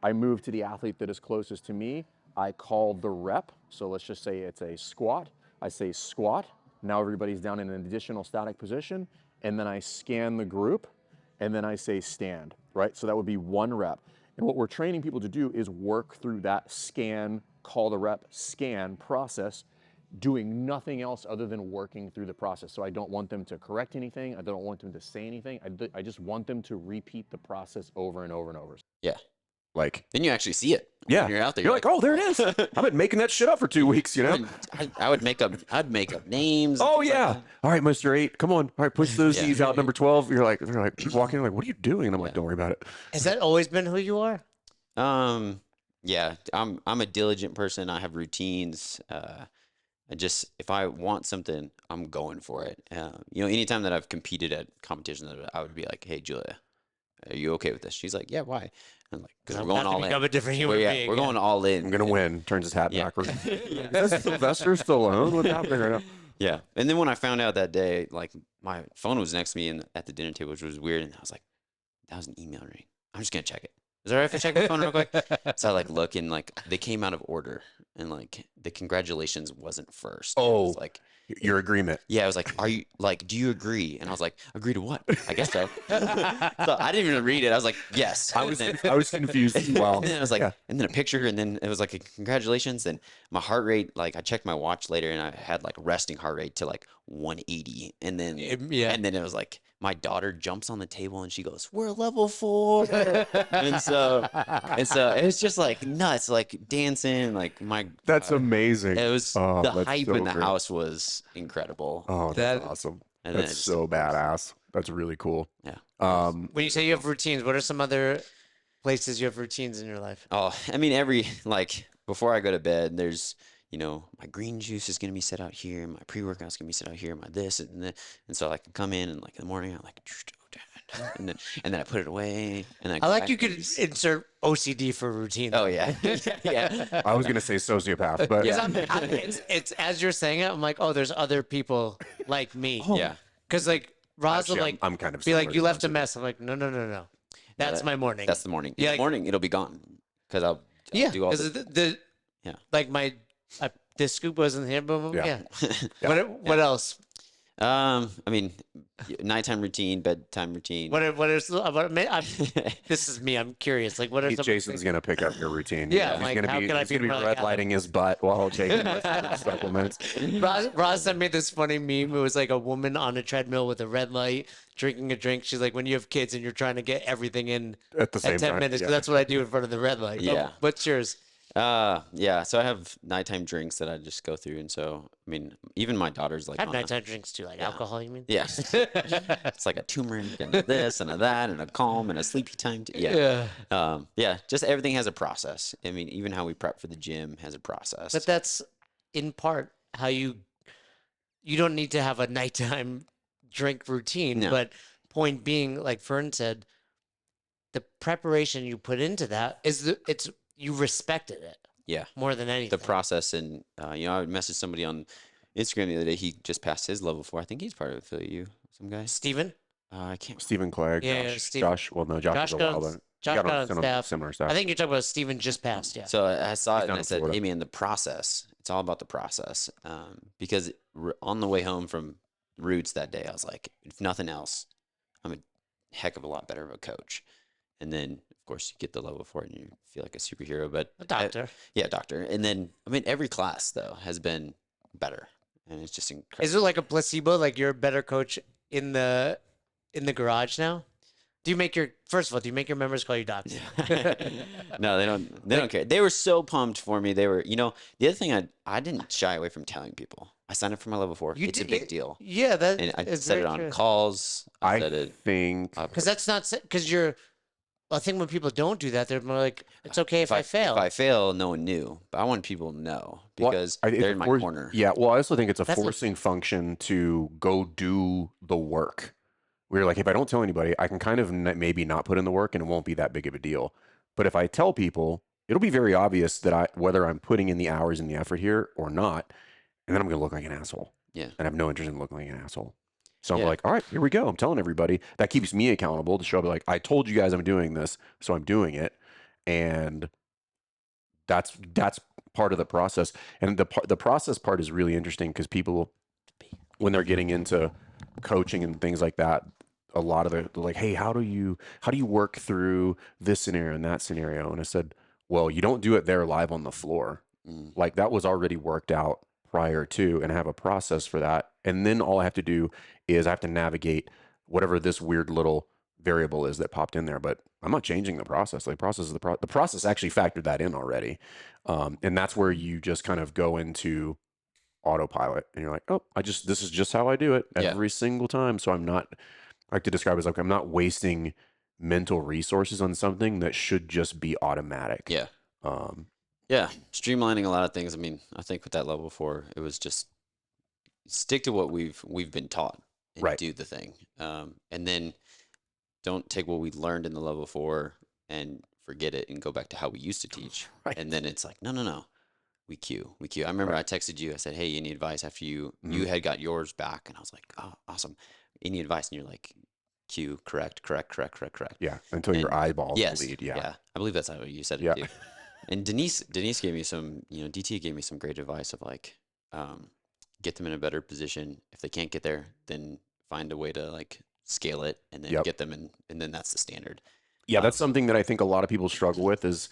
I move to the athlete that is closest to me. I call the rep. So let's just say it's a squat. I say squat. Now everybody's down in an additional static position. And then I scan the group. And then I say stand, right? So that would be 1 rep. And what we're training people to do is work through that scan, call the rep, scan process, doing nothing else other than working through the process. So I don't want them to correct anything. I don't want them to say anything. I just want them to repeat the process over and over and over. Yeah. Like, Then you actually see it. yeah, When you're out there. You're like, "Oh, there it is." I've been making that shit up for 2 weeks, you know. I'd make up names. and Oh things like yeah. that. All right, Mr. 8, come on. All right, push those Yeah. knees out. Number 12. They're like, keep walking. Like, what are you doing? And I'm like, don't worry about it. Has that always been who you are? Yeah, I'm a diligent person. I have routines. If I want something, I'm going for it. Anytime that I've competed at competitions, I would be like, "Hey, Julia, are you okay with this?" She's like, "Yeah, why?" I'm like, "Because we're going all in. Become a different human being. We're going all in. I'm gonna win. Turns his hat Yeah. backwards. That's Sylvester Stallone. What's happening right now? Yeah." And then when I found out that day, like my phone was next to me at the dinner table, which was weird, and I was like, "That was an email ring. I'm just gonna check it." Is that right if I check my phone real quick? So I like look and like they came out of order and like the congratulations wasn't first. It was Oh, like, your agreement. yeah, I was like, are you like, do you agree? And I was like, agree to what? I guess so. So I didn't even read it. I was like, yes. I was confused as well. And then I was like, Yeah. and then a picture, and then it was like a congratulations. And my heart rate, like I checked my watch later, and I had like resting heart rate to like 180, and then Yeah. and then it was like my daughter jumps on the table and she goes, "We're level 4," and so it was just like nuts, like dancing, like my. That's amazing. It was Oh, the that's hype so in the great. house was incredible. Oh, That- that's awesome. And then That's it just- so badass. That's really cool. Yeah. When you say you have routines, what are some other places you have routines in your life? Oh, I mean, every like before I go to bed, there's my green juice is gonna be set out here, my pre-workout's gonna be set out here, my this and that, and so I can come in and like in the morning I'm like, and then I put it away, and then I go like back you and could just- insert OCD for routine. Oh yeah, yeah. I was gonna say sociopath, but Yeah. It's as you're saying it, I'm like, oh, there's other people like me. Yeah. Because like Roz will Actually, like I'm kind of be like, similar you to left a Roz. mess. I'm like, no, no, no, no. That's that- my morning. That's the morning. In Yeah, the like- morning it'll be gone because I'll yeah. do all Because the Yeah. like my this scoop wasn't here. Boom, boom. Yeah. Yeah. What else? I mean, nighttime routine, bedtime routine. What is this is me. I'm curious. Like what are some Jason's gonna pick up your routine. Yeah, he's like, gonna how be can I he's be gonna be really red out of- lighting his butt while taking supplements. Roz sent me this funny meme. It was like a woman on a treadmill with a red light drinking a drink. She's like, when you have kids and you're trying to get everything in At the same at 10 time, minutes, yeah. 'cause that's what I do in front of the red light. Yeah. What's yours? Yeah. So I have nighttime drinks that I just go through, and so I mean, even my daughter's like, I have on a- nighttime drinks too, like alcohol, you mean? Yeah. It's like a turmeric and a this and a that and a calm and a sleepy time. Yeah. Yeah. Just everything has a process. I mean, even how we prep for the gym has a process. But that's in part how you don't need to have a nighttime drink routine. No. But point being, like Fern said, the preparation you put into that it's you respected it Yeah. more than anything. The process, and I messaged somebody on Instagram the other day. He just passed his level 4. I think he's part of Affiliate U. Some guy. Steven? I can't. Stephen Clegg, Yeah, Josh, Steve- Josh. Well, no, Josh, Josh is a got while, on- but Josh got got on on similar, staff. similar stuff. I think you're talking about Steven just passed, yeah. So I saw it and down I in said, Florida. "Hey man, the process. It's all about the process." Because on the way home from Roots that day, I was like, if nothing else, I'm a heck of a lot better of a coach. And then, of course, you get the level 4 and you feel like a superhero. But A doctor. yeah, doctor. And then, I mean, every class though has been better, and it's just incredible. Is it like a placebo? Like you're a better coach in the garage now? Do you make your members call you doctor? No, they don't. They don't care. They were so pumped for me. They were, the other thing I didn't shy away from telling people. I signed up for my level 4. It's a big deal. Yeah, that And I is said very it on true. calls. I said I it. think Because that's not because you're. I think when people don't do that, they're more like, it's okay if I fail. If I fail, no one knew. But I want people to know Well, because it's they're a in my force- corner. Yeah, well, I also think it's a That's what- forcing function to go do the work. We're like, if I don't tell anybody, I can kind of maybe not put in the work, and it won't be that big of a deal. But if I tell people, it'll be very obvious that whether I'm putting in the hours and the effort here or not, and then I'm going to look like an asshole. Yeah. And I have no interest in looking like an asshole. So I'm Yeah. like, all right, here we go. I'm telling everybody. That keeps me accountable to show up like, I told you guys I'm doing this, so I'm doing it. And that's part of the process. And the process part is really interesting because people, when they're getting into coaching and things like that, a lot of they're like, hey, how do you work through this scenario and that scenario? And I said, well, you don't do it there live on the floor. Mm. Like that was already worked out prior to, and I have a process for that. And then all I have to do is I have to navigate whatever this weird little variable is that popped in there, but I'm not changing the process. Like the process actually factored that in already. And that's where you just kind of go into autopilot and you're like, oh, this is just how I do it Yeah. every single time. So I like to describe it as like, I'm not wasting mental resources on something that should just be automatic. Yeah. Yeah. Streamlining a lot of things. I mean, I think with that level 4, it was just stick to what we've been taught and Right. do the thing. And then don't take what we learned in the level 4 and forget it and go back to how we used to teach. Right. And then it's like, no. We cue. I remember I texted you. I said, hey, any advice after you had got yours back? And I was like, oh, awesome. Any advice? And you're like, cue, correct, correct, correct, correct, correct. Yeah, until your And eyeballs yes, bleed. Yeah. I believe that's how you said it Yeah. too. And Denise gave me some, DT gave me some great advice of like, get them in a better position. If they can't get there, then find a way to like scale it and then Yep. get them in, and then that's the standard. Yeah, that's something that I think a lot of people struggle with is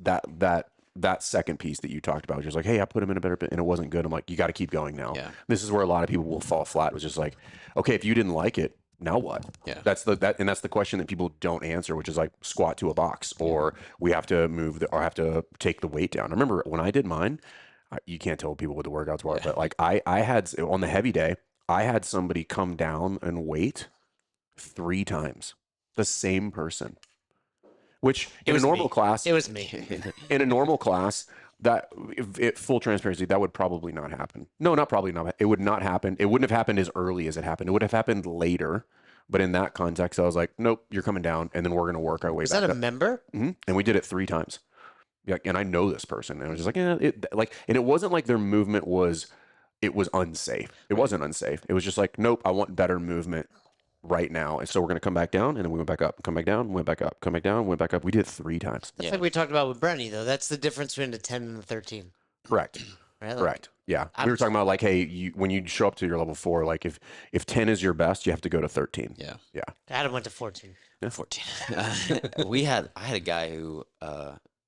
that second piece that you talked about, which is like, hey, I put him in a better and it wasn't good. I'm like, you got to keep going now. Yeah. This is where a lot of people will fall flat. It was just like, okay, if you didn't like it, now what? Yeah. That's the question that people don't answer, which is like squat to a box, or we have to move or have to take the weight down. I remember when I did mine, you can't tell people what the workouts were, but like I had on the heavy day, I had somebody come down and weight 3 times, the same person, which in a was normal me. class, It was me. in a normal class, that full transparency, that would probably not happen. No, not probably not. It would not happen. It wouldn't have happened as early as it happened. It would have happened later. But in that context, I was like, nope, you're coming down, and then we're going to work our way Was back that a up. member? And we did it 3 times. Yeah, and I know this person, and I was just like, and it wasn't like their movement was unsafe. It wasn't unsafe. It was just like, nope, I want better movement right now, and so we're going to come back down, and then we went back up, come back down, went back up, come back down, went back up. We did it 3 times. That's Yeah. like we talked about with Brenny, though. That's the difference between the 10 and the 13. Correct. Right? Like, Correct. Yeah. We were talking about like, hey, when you show up to your level 4, like if 10 is your best, you have to go to 13. Yeah. Yeah. Adam went to 14. 14. I had a guy who,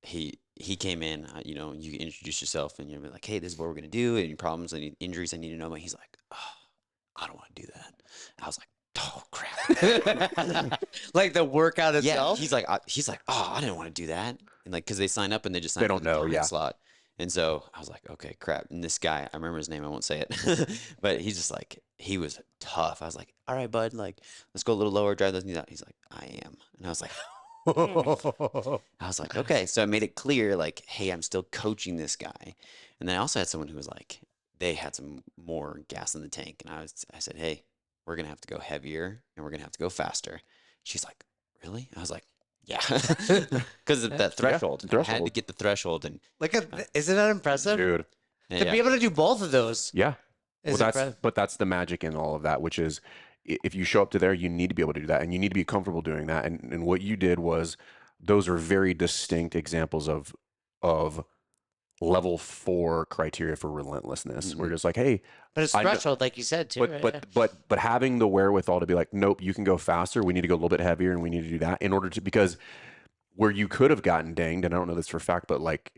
he came in, you introduce yourself and you're like, hey, this is what we're going to do. Any problems, any injuries I need to know about. He's like, oh, I don't want to do that. I was like, oh crap. Like the workout Yeah. itself? He's like, oh, I didn't want to do that. And like, cause they sign up and they just sign They up don't for the know, time yeah. slot. And so I was like, okay, crap. And this guy, I remember his name. I won't say it, but he's just like, he was tough. I was like, all right, bud, like, let's go a little lower, drive those knees out. He's like, I am. And I was like, okay. So I made it clear, like, hey, I'm still coaching this guy. And then I also had someone who was like, they had some more gas in the tank. And I said, hey, we're going to have to go heavier and we're going to have to go faster. She's like, really? I was like, yeah. Because of that threshold. I had to threshold. get the threshold. And Isn't that impressive? Dude. To be able to do both of those Yeah. is Well, impressive. but that's the magic in all of that, which is if you show up to there, you need to be able to do that, and you need to be comfortable doing that. And what you did was, those are very distinct examples of level 4 criteria for relentlessness. We're just like, hey, But it's I know- threshold, like you said, too. but having the wherewithal to be like, nope, you can go faster. We need to go a little bit heavier, and we need to do that in order to, because where you could have gotten dinged, and I don't know this for a fact, but like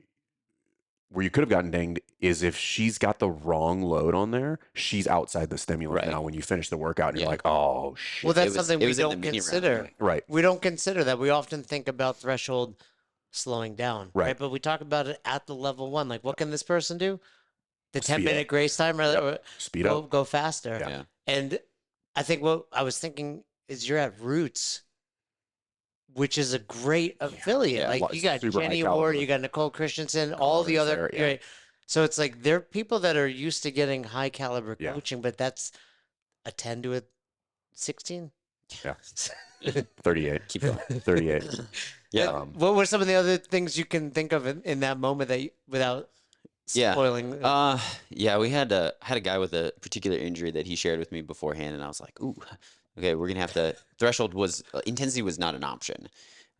where you could have gotten dinged is if she's got the wrong load on there, she's outside the stimulant Right. now when you finish the workout, and you're Yeah. like, oh shit. Well, that's was- something it we was in the don't mini round, consider. Right. We don't consider that. We often think about threshold slowing down, Right. But we talk about it at the level 1. Like, what can this person do? The Speed 10-minute grace time, rather, or Speed go, up. go faster. Yeah. Yeah. And I think what I was thinking is you're at Roots, which is a great affiliate. Yeah. Like, you got Super high Jenny caliber. Ward, you got Nicole Christensen, all the Connor's other. there, yeah. Right. So it's like they're people that are used to getting high caliber Yeah. coaching, but that's a 10 to a 16. Yeah. 38. Keep going. 38. Yeah. What were some of the other things you can think of in that moment that without Yeah. spoiling? Yeah, we had a guy with a particular injury that he shared with me beforehand, and I was like, ooh, okay, we're gonna have to. Threshold was intensity was not an option,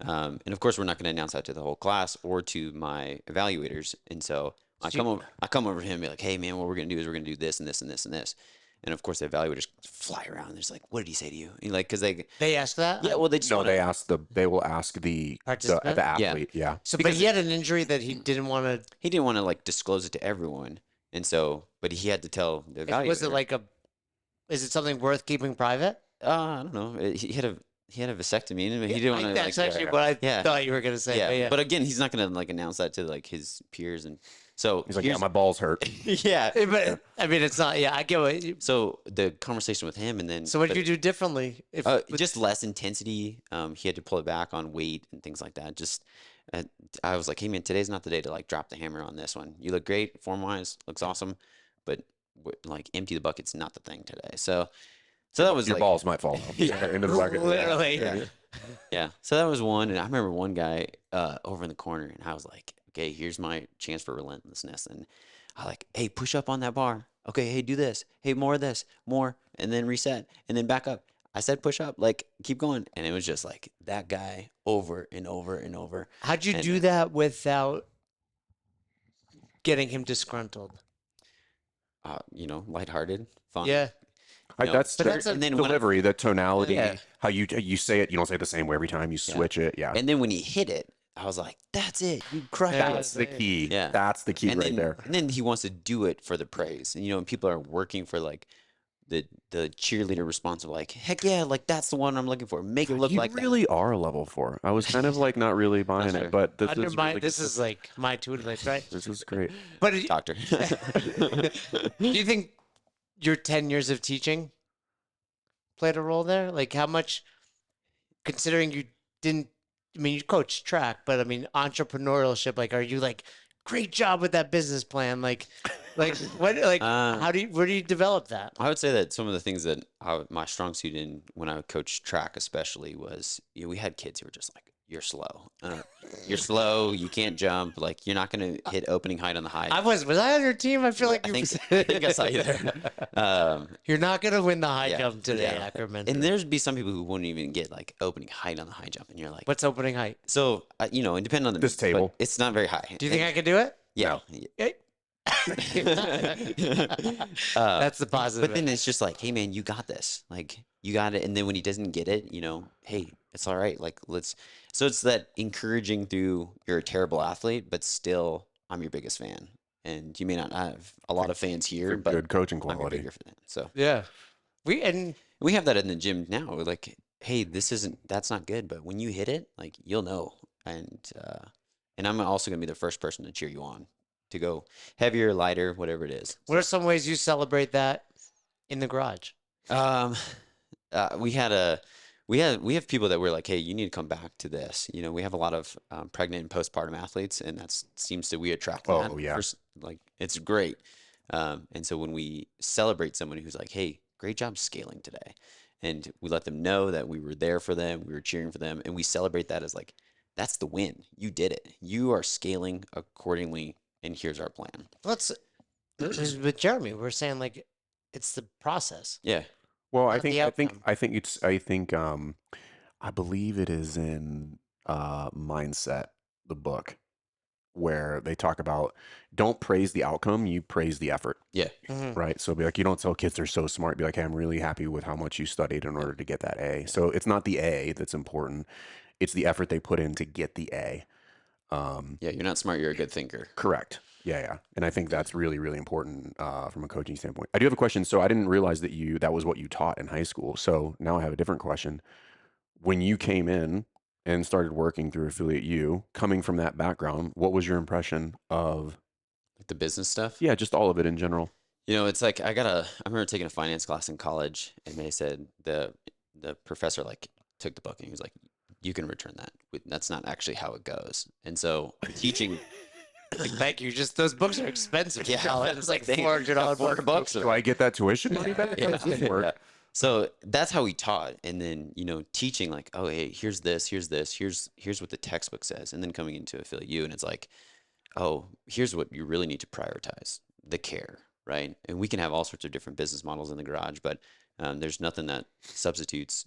and of course we're not gonna announce that to the whole class or to my evaluators. And so I come over to him and be like, hey man, what we're gonna do is we're gonna do this and this and this and this. And of course the evaluators fly around. They're just like, what did he say to you? And like, because they They asked that. well they just No, wanna, they will ask the Participant? athlete. Yeah. So, but he had an injury that he didn't want to. he didn't want to like disclose it to everyone, and so but he had to tell the evaluator. Was it like a? Is it something worth keeping private? I don't know. He had a vasectomy, and he didn't want to. That's like, actually what I Yeah. thought you were gonna say. yeah. But yeah. But again, he's not gonna like announce that to like his peers, and so He's like, yeah, my balls hurt. yeah. But I mean, it's not. Yeah, I get what. So the conversation with him, and then So what did but, you do differently? If just less intensity. He had to pull it back on weight and things like that. Just I was like, hey man, today's not the day to like drop the hammer on this one. You look great form wise, looks awesome, but like empty the bucket's not the thing today. So that was Your like, balls might fall into the bucket. literally. Yeah. So that was one. And I remember one guy over in the corner, and I was like, okay, here's my chance for relentlessness. And I like, hey, push up on that bar. Okay, hey, do this. Hey, more of this, more, and then reset, and then back up. I said push up, like keep going. And it was just like that guy over and over and over. How'd you And, do that without getting him disgruntled? you know, lighthearted, fun. Yeah. You know, That's But the that's a- and then when delivery, the tonality, Yeah. how you say it. You don't say it the same way every time. You switch it. Yeah, and then when he hit it, I was like, that's it. You crushed Yeah, it. that's the key. Yeah. That's the key And right then, there. and then he wants to do it for the praise. And you know, and people are working for like the cheerleader response of like, heck yeah, like that's the one I'm looking for. Make it look You like really are a level 4. I was kind of like not really buying fair. it, but this Under is my really this good. is like my tutelage, right? This is great. But that. Doctor. do you think your 10 years of teaching played a role there? Like how much, considering you didn't, I mean, you coached track, but I mean, entrepreneurship, like, are you like, great job with that business plan? Like what, like, how do you, where do you develop that? I would say that some of the things that my strong suit in when I would coach track, especially, was we had kids who were just like, "You're slow. You're slow. You can't jump. Like you're not gonna hit opening height on the high." Was I on your team? I feel like I you. think I saw you there. You're not gonna win the high Yeah, jump today, yeah. Ackerman. And there's be some people who wouldn't even get like opening height on the high jump, and you're like, What's opening height? so you know, it depends on the This meets, but table. it's not very high. Do you think I could do it? Yeah. That's the positive. But then it's just like, hey man, you got this. Like you got it. And then when he doesn't get it, you know, hey, it's all right. Like let's. So it's that encouraging through. You're a terrible athlete, but still, I'm your biggest fan. And you may not have a lot of fans here, For but good coaching I'm your quality. bigger fan. So Yeah. And we have that in the gym now. Like, hey, that's not good, but when you hit it, like you'll know. And I'm also gonna be the first person to cheer you on to go heavier, lighter, whatever it is. what are some ways you celebrate that in the garage? Um, we have people that were like, hey, you need to come back to this. You know, we have a lot of pregnant and postpartum athletes, and we attract that. Oh, yeah. Like it's great. And so when we celebrate someone who's like, hey, great job scaling today, and we let them know that we were there for them, we were cheering for them, and we celebrate that as like, that's the win. You did it. You are scaling accordingly, and here's our plan. Let's with Jeremy, we're saying like it's the process. Yeah. Well, Not the outcome. I believe it is in Mindset, the book, where they talk about don't praise the outcome, you praise the effort, Yeah. Mhm. right? So be like, you don't tell kids they're so smart. Be like, hey, I'm really happy with how much you studied in order to get that A. So it's not the A that's important; it's the effort they put in to get the A. Yeah. You're not smart. You're a good thinker. Correct. Yeah, yeah. And I think that's really, really important from a coaching standpoint. I do have a question. So I didn't realize that was what you taught in high school. So now I have a different question. When you came in and started working through Affiliate U, coming from that background, what was your impression of, Like the business stuff. yeah, just all of it in general? You know, it's like I remember taking a finance class in college, and they said the professor like took the book and he was like, you can return that. That's not actually how it goes. And so I'm teaching. Like, thank you. Just those books are expensive. Yeah, It's like they- $400 book. $4. Do I get that tuition money back? How does this work? Yeah. So that's how we taught. And then, you know, teaching like, oh, hey, here's this, here's what the textbook says. And then coming into Affiliate U, and it's like, oh, here's what you really need to prioritize, the care, right? And we can have all sorts of different business models in the garage, but there's nothing that substitutes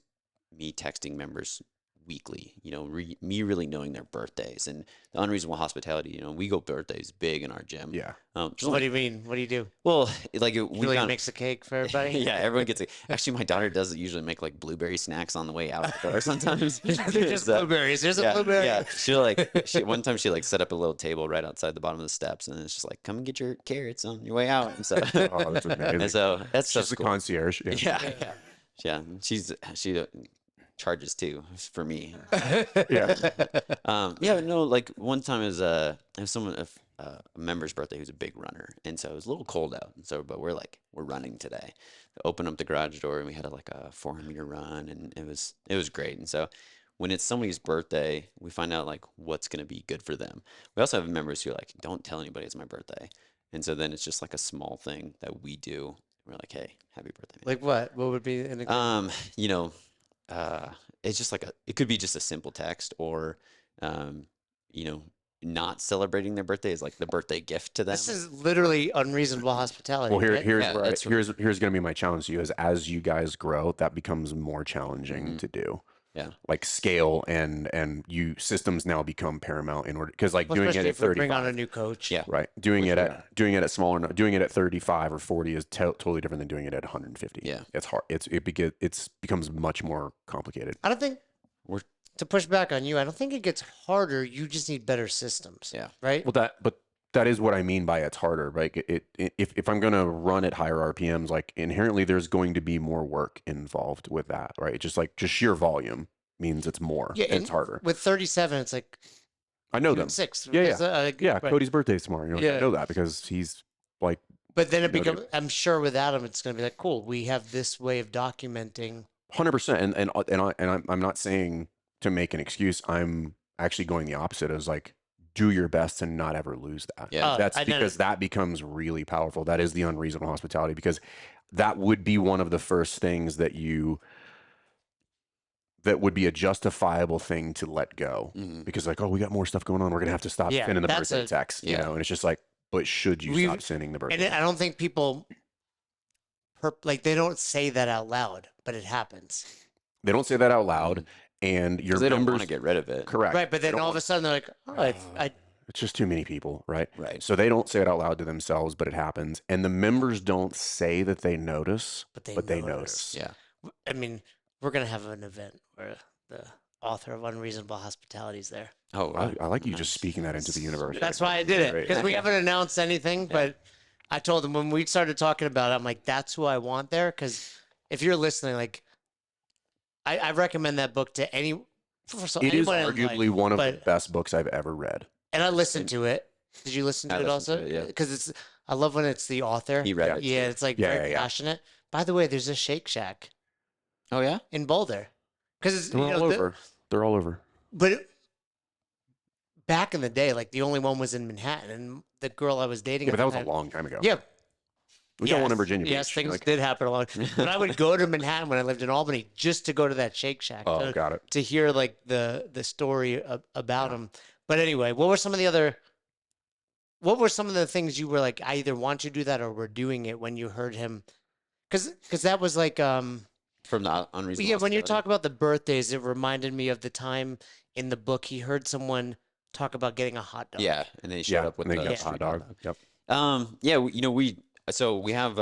me texting members weekly, you know, me really knowing their birthdays and the unreasonable hospitality. You know, we go birthdays big in our gym. Yeah. Just What like, do you mean? What do you do? well, like we Really found, makes a cake for everybody? yeah, everyone gets it. Actually, my daughter does usually make like blueberry snacks on the way out the door sometimes. They're just So, blueberries. There's yeah, a blueberry. yeah. One time she like set up a little table right outside the bottom of the steps, and it's just like, come and get your carrots on your way out. And so, Oh, that's amazing. and so that's She's stuff's the cool. concierge. Yeah. Yeah, yeah. She charges too for me. Yeah. Yeah, no, like one time it was someone a member's birthday who's a big runner, and so it was a little cold out, and so but we're running today. Open up the garage door, and we had like a 400-meter run, and it was great. And so when it's somebody's birthday, we find out like what's gonna be good for them. We also have members who are like, don't tell anybody it's my birthday, and so then it's just like a small thing that we do. We're like, hey, happy birthday, man. Like what? What would be an example? You know, it's just it could be just a simple text, or, you know, not celebrating their birthday is like the birthday gift to them. This is literally unreasonable hospitality. Well, right? here's Yeah, where that's here's going to be my challenge to you is as you guys grow, that becomes more challenging Mhm. to do. Yeah. Like scale and you systems now become paramount in order because like Well, doing it especially at if we bring on a 35, new coach. Yeah. right? Doing For it sure. doing it at smaller, doing it at 35 or 40 is totally different than doing it at 150. Yeah. It's hard. It becomes much more complicated. I don't think We're- to push back on you. I don't think it gets harder. You just need better systems. Yeah. Right. Well, that is what I mean by it's harder. Like if I'm going to run at higher RPMs, like inherently there's going to be more work involved with that, right? Just sheer volume means it's more. Yeah, And it's harder. With 37, it's like I know June them. 6th. Yeah, because, Yeah, right. Cody's birthday's tomorrow. You know, Yeah. I know that because he's like, But then it Noted. becomes. I'm sure with Adam, it's going to be like, cool. We have this way of documenting. 100%. I'm not saying to make an excuse. I'm actually going the opposite. Is like, do your best to not ever lose that. Yeah. That's I know. because that becomes really powerful. That is the unreasonable hospitality because that would be one of the first things that would be a justifiable thing to let go Mhm. because like, oh, we got more stuff going on. We're going to have to stop Yeah, sending the that's birthday a- text, you yeah. know? And it's just like, but should you We've- stop sending the birthday? And I don't think people, like, they don't say that out loud, but it happens. They don't say that out loud, and your Because they don't members want to get rid of it. correct, Right. But They then don't all of want- a sudden they're like, oh, it's just too many people, right? Right. So they don't say it out loud to themselves, but it happens, and the members don't say that they notice, but they but they notice. notice. Yeah. I mean, we're going to have an event where the author of Unreasonable Hospitality is there. Oh, wow. I like you Nice. just speaking that into the universe. That's why I did it, Great. because we haven't announced anything, but I told him when we started talking about it, I'm like, that's who I want there. Because if you're listening, like, I recommend that book to any. It is anyone in arguably life, one of the but- best books I've ever read. And I listened to it. Did you listen to I it listened also? to it, yeah. Because it's. I love when it's the author. He read it. Yeah, it's like Yeah, very yeah. passionate. By the way, there's a Shake Shack Oh, yeah? in Boulder. Because it's They're all over. They're all over. but back in the day, like the only one was in Manhattan, and the girl I was dating. Yeah, but at that the was a time- long time ago. Yeah, we got one in Virginia Yes, Beach. things like- did happen a lot. But I would go to Manhattan when I lived in Albany just to go to that Shake Shack oh, to, got it. to hear like the story about him. But anyway, what were some of the things you were like, I either want to do that or were doing it when you heard him? Because that was like From the unreasonable. yeah, when you Hospitality. talk about the birthdays, it reminded me of the time in the book he heard someone talk about getting a hot dog. Yeah, and then he showed Yeah, up with and they the got Yeah. hot street dog. Yep. Yeah, we have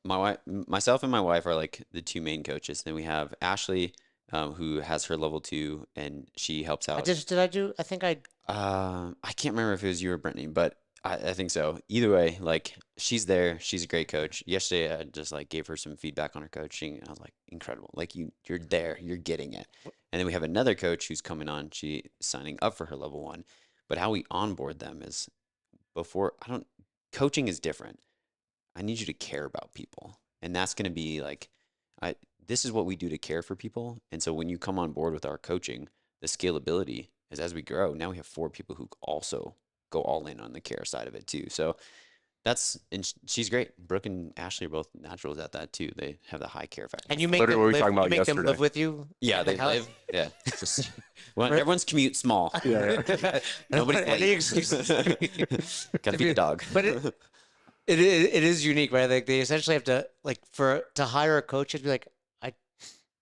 my wife, myself and my wife are like the two main coaches. Then we have Ashley, who has her level 2, and she helps out. I think I I can't remember if it was you or Brittany, but I think so. Either way, like she's there. She's a great coach. Yesterday, I just like gave her some feedback on her coaching, and I was like, incredible. Like you're there. You're getting it. And then we have another coach who's coming on. She's signing up for her level 1. But how we onboard them is coaching is different. I need you to care about people. And that's going to be like, this is what we do to care for people. And so when you come on board with our coaching, the scalability is as we grow, now we have 4 people who also go all in on the care side of it too. So she's great. Brooke and Ashley are both naturals at that too. They have the high care factor. and you make Literally them what we live, talking about you make them yesterday. live with you. Yeah, at they the house? live. Yeah. Well, everyone's commute small. Yeah. Nobody's Any late. excuses. Gotta feed the dog. But it is unique, right? Like they essentially have to to hire a coach, it'd be like, I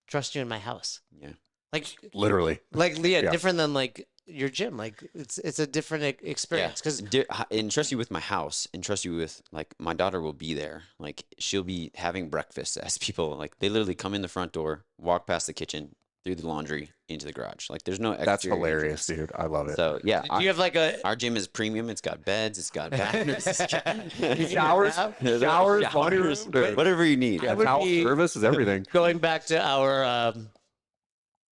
trust you in my house. Yeah. Like Literally. yeah, Yeah. different than like your gym. Like it's a different experience because And trust you with my house, and trust you with like my daughter will be there. Like she'll be having breakfast as people like they literally come in the front door, walk past the kitchen, through the laundry, into the garage. Like there's no That's exterior hilarious, entrance. dude. I love it. So yeah, you have like a our gym is premium. It's got beds. It's got bathrooms. it's got- Showers, There's showers, laundry room, dude. whatever you need. I Yeah, would towel be- service is everything. going back to our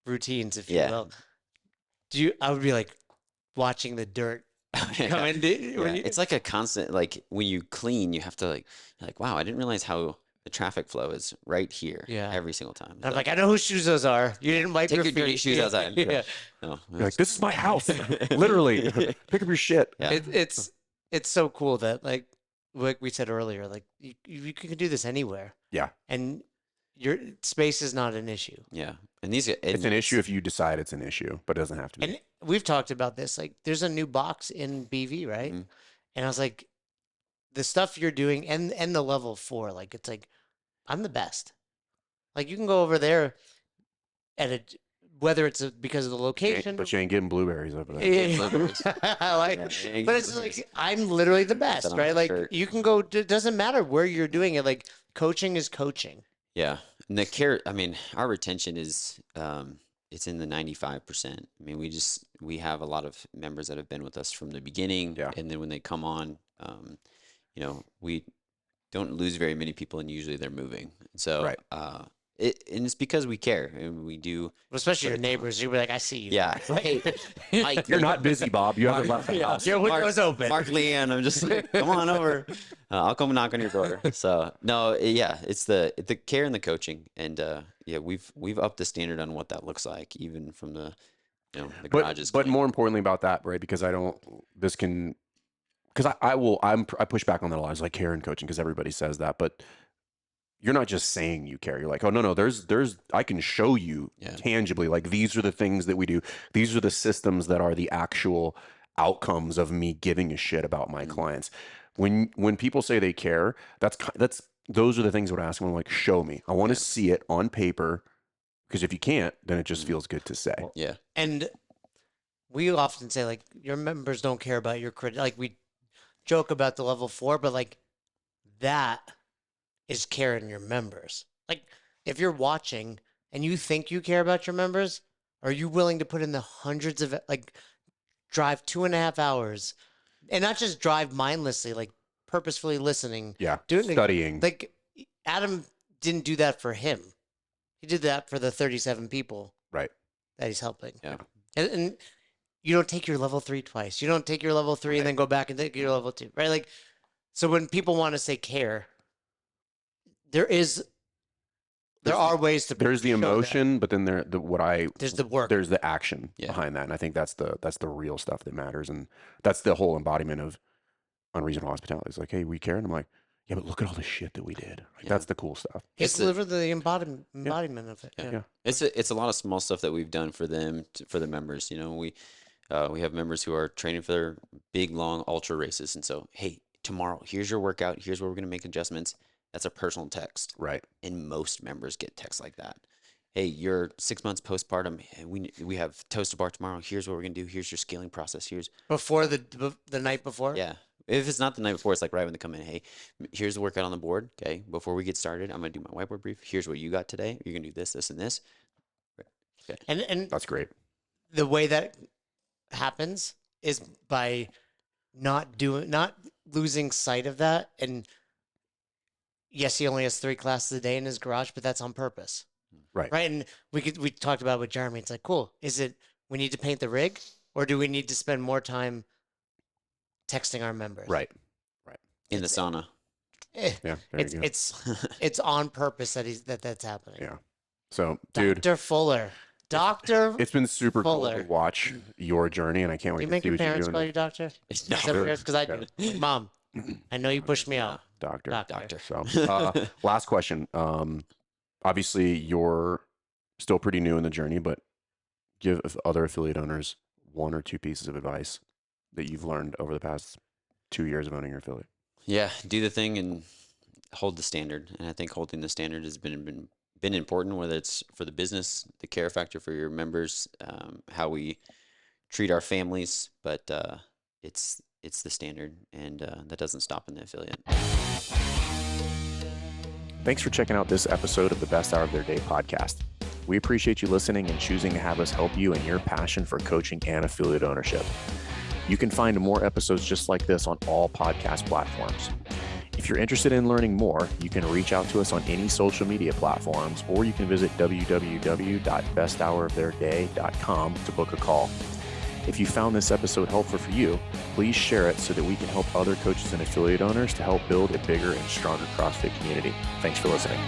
routines, if Yeah. you will. I would be like watching the dirt come in. Yeah, it's like a constant, like when you clean, you have to like, you're like, wow, I didn't realize how the traffic flow is right here. Yeah. Every single time. I'm So, like, I know whose shoes those are. You didn't wipe Take your your dirty feet. shoes Yeah. outside. Yeah. no, You're like, this is my house. Literally. Pick up your shit. yeah. It's so cool that like we said earlier, like you can do this anywhere. Yeah. And your space is not an issue. yeah. And these, It's an issue if you decide it's an issue, but it doesn't have to be. And we've talked about this. Like, there's a new box in BV, right? Mhm. And I was like, the stuff you're doing and the level 4, like, it's like, I'm the best. Like, you can go over there at a, whether it's because of the location. But you ain't getting blueberries over there. Yeah. Like, Yeah, but it's like I'm literally the that best, on right? my Like shirt. you can go. It doesn't matter where you're doing it. Like coaching is coaching. Yeah, and the care. I mean, our retention is it's in the 95%. I mean, we have a lot of members that have been with us from the beginning, Yeah. and then when they come on, we don't lose very many people, and usually they're moving. So, Right. and it's because we care, and we do. Especially your neighbors. You'll be like, I see you. Yeah. Hey, Mike, You're not busy, Bob. You haven't left the house. Your window's open. Mark Leanne, I'm just like, come on over. I'll come knock on your door. So no, yeah, it's the care and the coaching, and yeah, we've upped the standard on what that looks like, even from the the garages. But more importantly about that, right? Because I push back on that a lot. It's like care and coaching because everybody says that, but you're not just saying you care. You're like, oh no, there's I can show you Yeah. tangibly, like these are the things that we do. These are the systems that are the actual outcomes of me giving a shit about my clients. When people say they care, those are the things I would ask them. I'm like, show me. I want to see it on paper, because if you can't, then it just feels good to say. Yeah. And we often say like your members don't care about your credit. Like we joke about the level 4, but like that is caring your members. Like if you're watching and you think you care about your members, are you willing to put in the hundreds of like drive 2.5 hours and not just drive mindlessly, like purposefully listening, Yeah, doing studying. like Adam didn't do that for him. He did that for the 37 people Right. that he's helping. Yeah. And you don't take your level 3 twice. You don't take your level 3 and then go back and take your level 2, right? Like, so when people want to say care, there are ways to. There's the show that. emotion, but then there's the work. There's the action Yeah. behind that, and I think that's the real stuff that matters, and that's the whole embodiment of unreasonable hospitality. It's like, hey, we care, and I'm like, yeah, but look at all the shit that we did. Like, Yeah. that's the cool stuff. It's It's the- literally the embodiment of it. Yeah. Yeah. It's a lot of small stuff that we've done for them, for the members. We have members who are training for their big, long ultra races, and so hey, tomorrow here's your workout. Here's where we're gonna make adjustments. That's a personal text, Right. and most members get texts like that. Hey, you're 6 months postpartum, and we have toast to bar tomorrow. Here's what we're gonna do. Here's your scaling process. Here's Before the night before. yeah. If it's not the night before, it's like right when they come in. Hey, here's the workout on the board. Okay, before we get started, I'm gonna do my whiteboard brief. Here's what you got today. You're gonna do this, this, and this. Okay. And That's great. the way that happens is by not losing sight of that. And yes, he only has 3 classes a day in his garage, but that's on purpose. Right. Right. And we talked about it with Jeremy. It's like, cool. Is it we need to paint the rig, or do we need to spend more time texting our members? Right. In the sauna. Eh, Yeah. There you go. it's on purpose that's happening. Yeah. So, dude, Dr. Fuller. Dr. it's been super cool Fuller. to watch your journey, and I can't wait You to make see your what you're parents doing. call you doctor? No. Because I do. Mom, I know you pushed me out. Doctor. Doctor. So, last question. Obviously, you're still pretty new in the journey, but give other affiliate owners 1 or 2 pieces of advice that you've learned over the past 2 years of owning your affiliate. Yeah, do the thing and hold the standard. And I think holding the standard has been important, whether it's for the business, the care factor for your members, how we treat our families, but it's the standard, and that doesn't stop in the affiliate. Thanks for checking out this episode of the Best Hour of Their Day podcast. We appreciate you listening and choosing to have us help you in your passion for coaching and affiliate ownership. You can find more episodes just like this on all podcast platforms. If you're interested in learning more, you can reach out to us on any social media platforms, or you can visit www.besthouroftheirday.com to book a call. If you found this episode helpful for you, please share it so that we can help other coaches and affiliate owners to help build a bigger and stronger CrossFit community. Thanks for listening.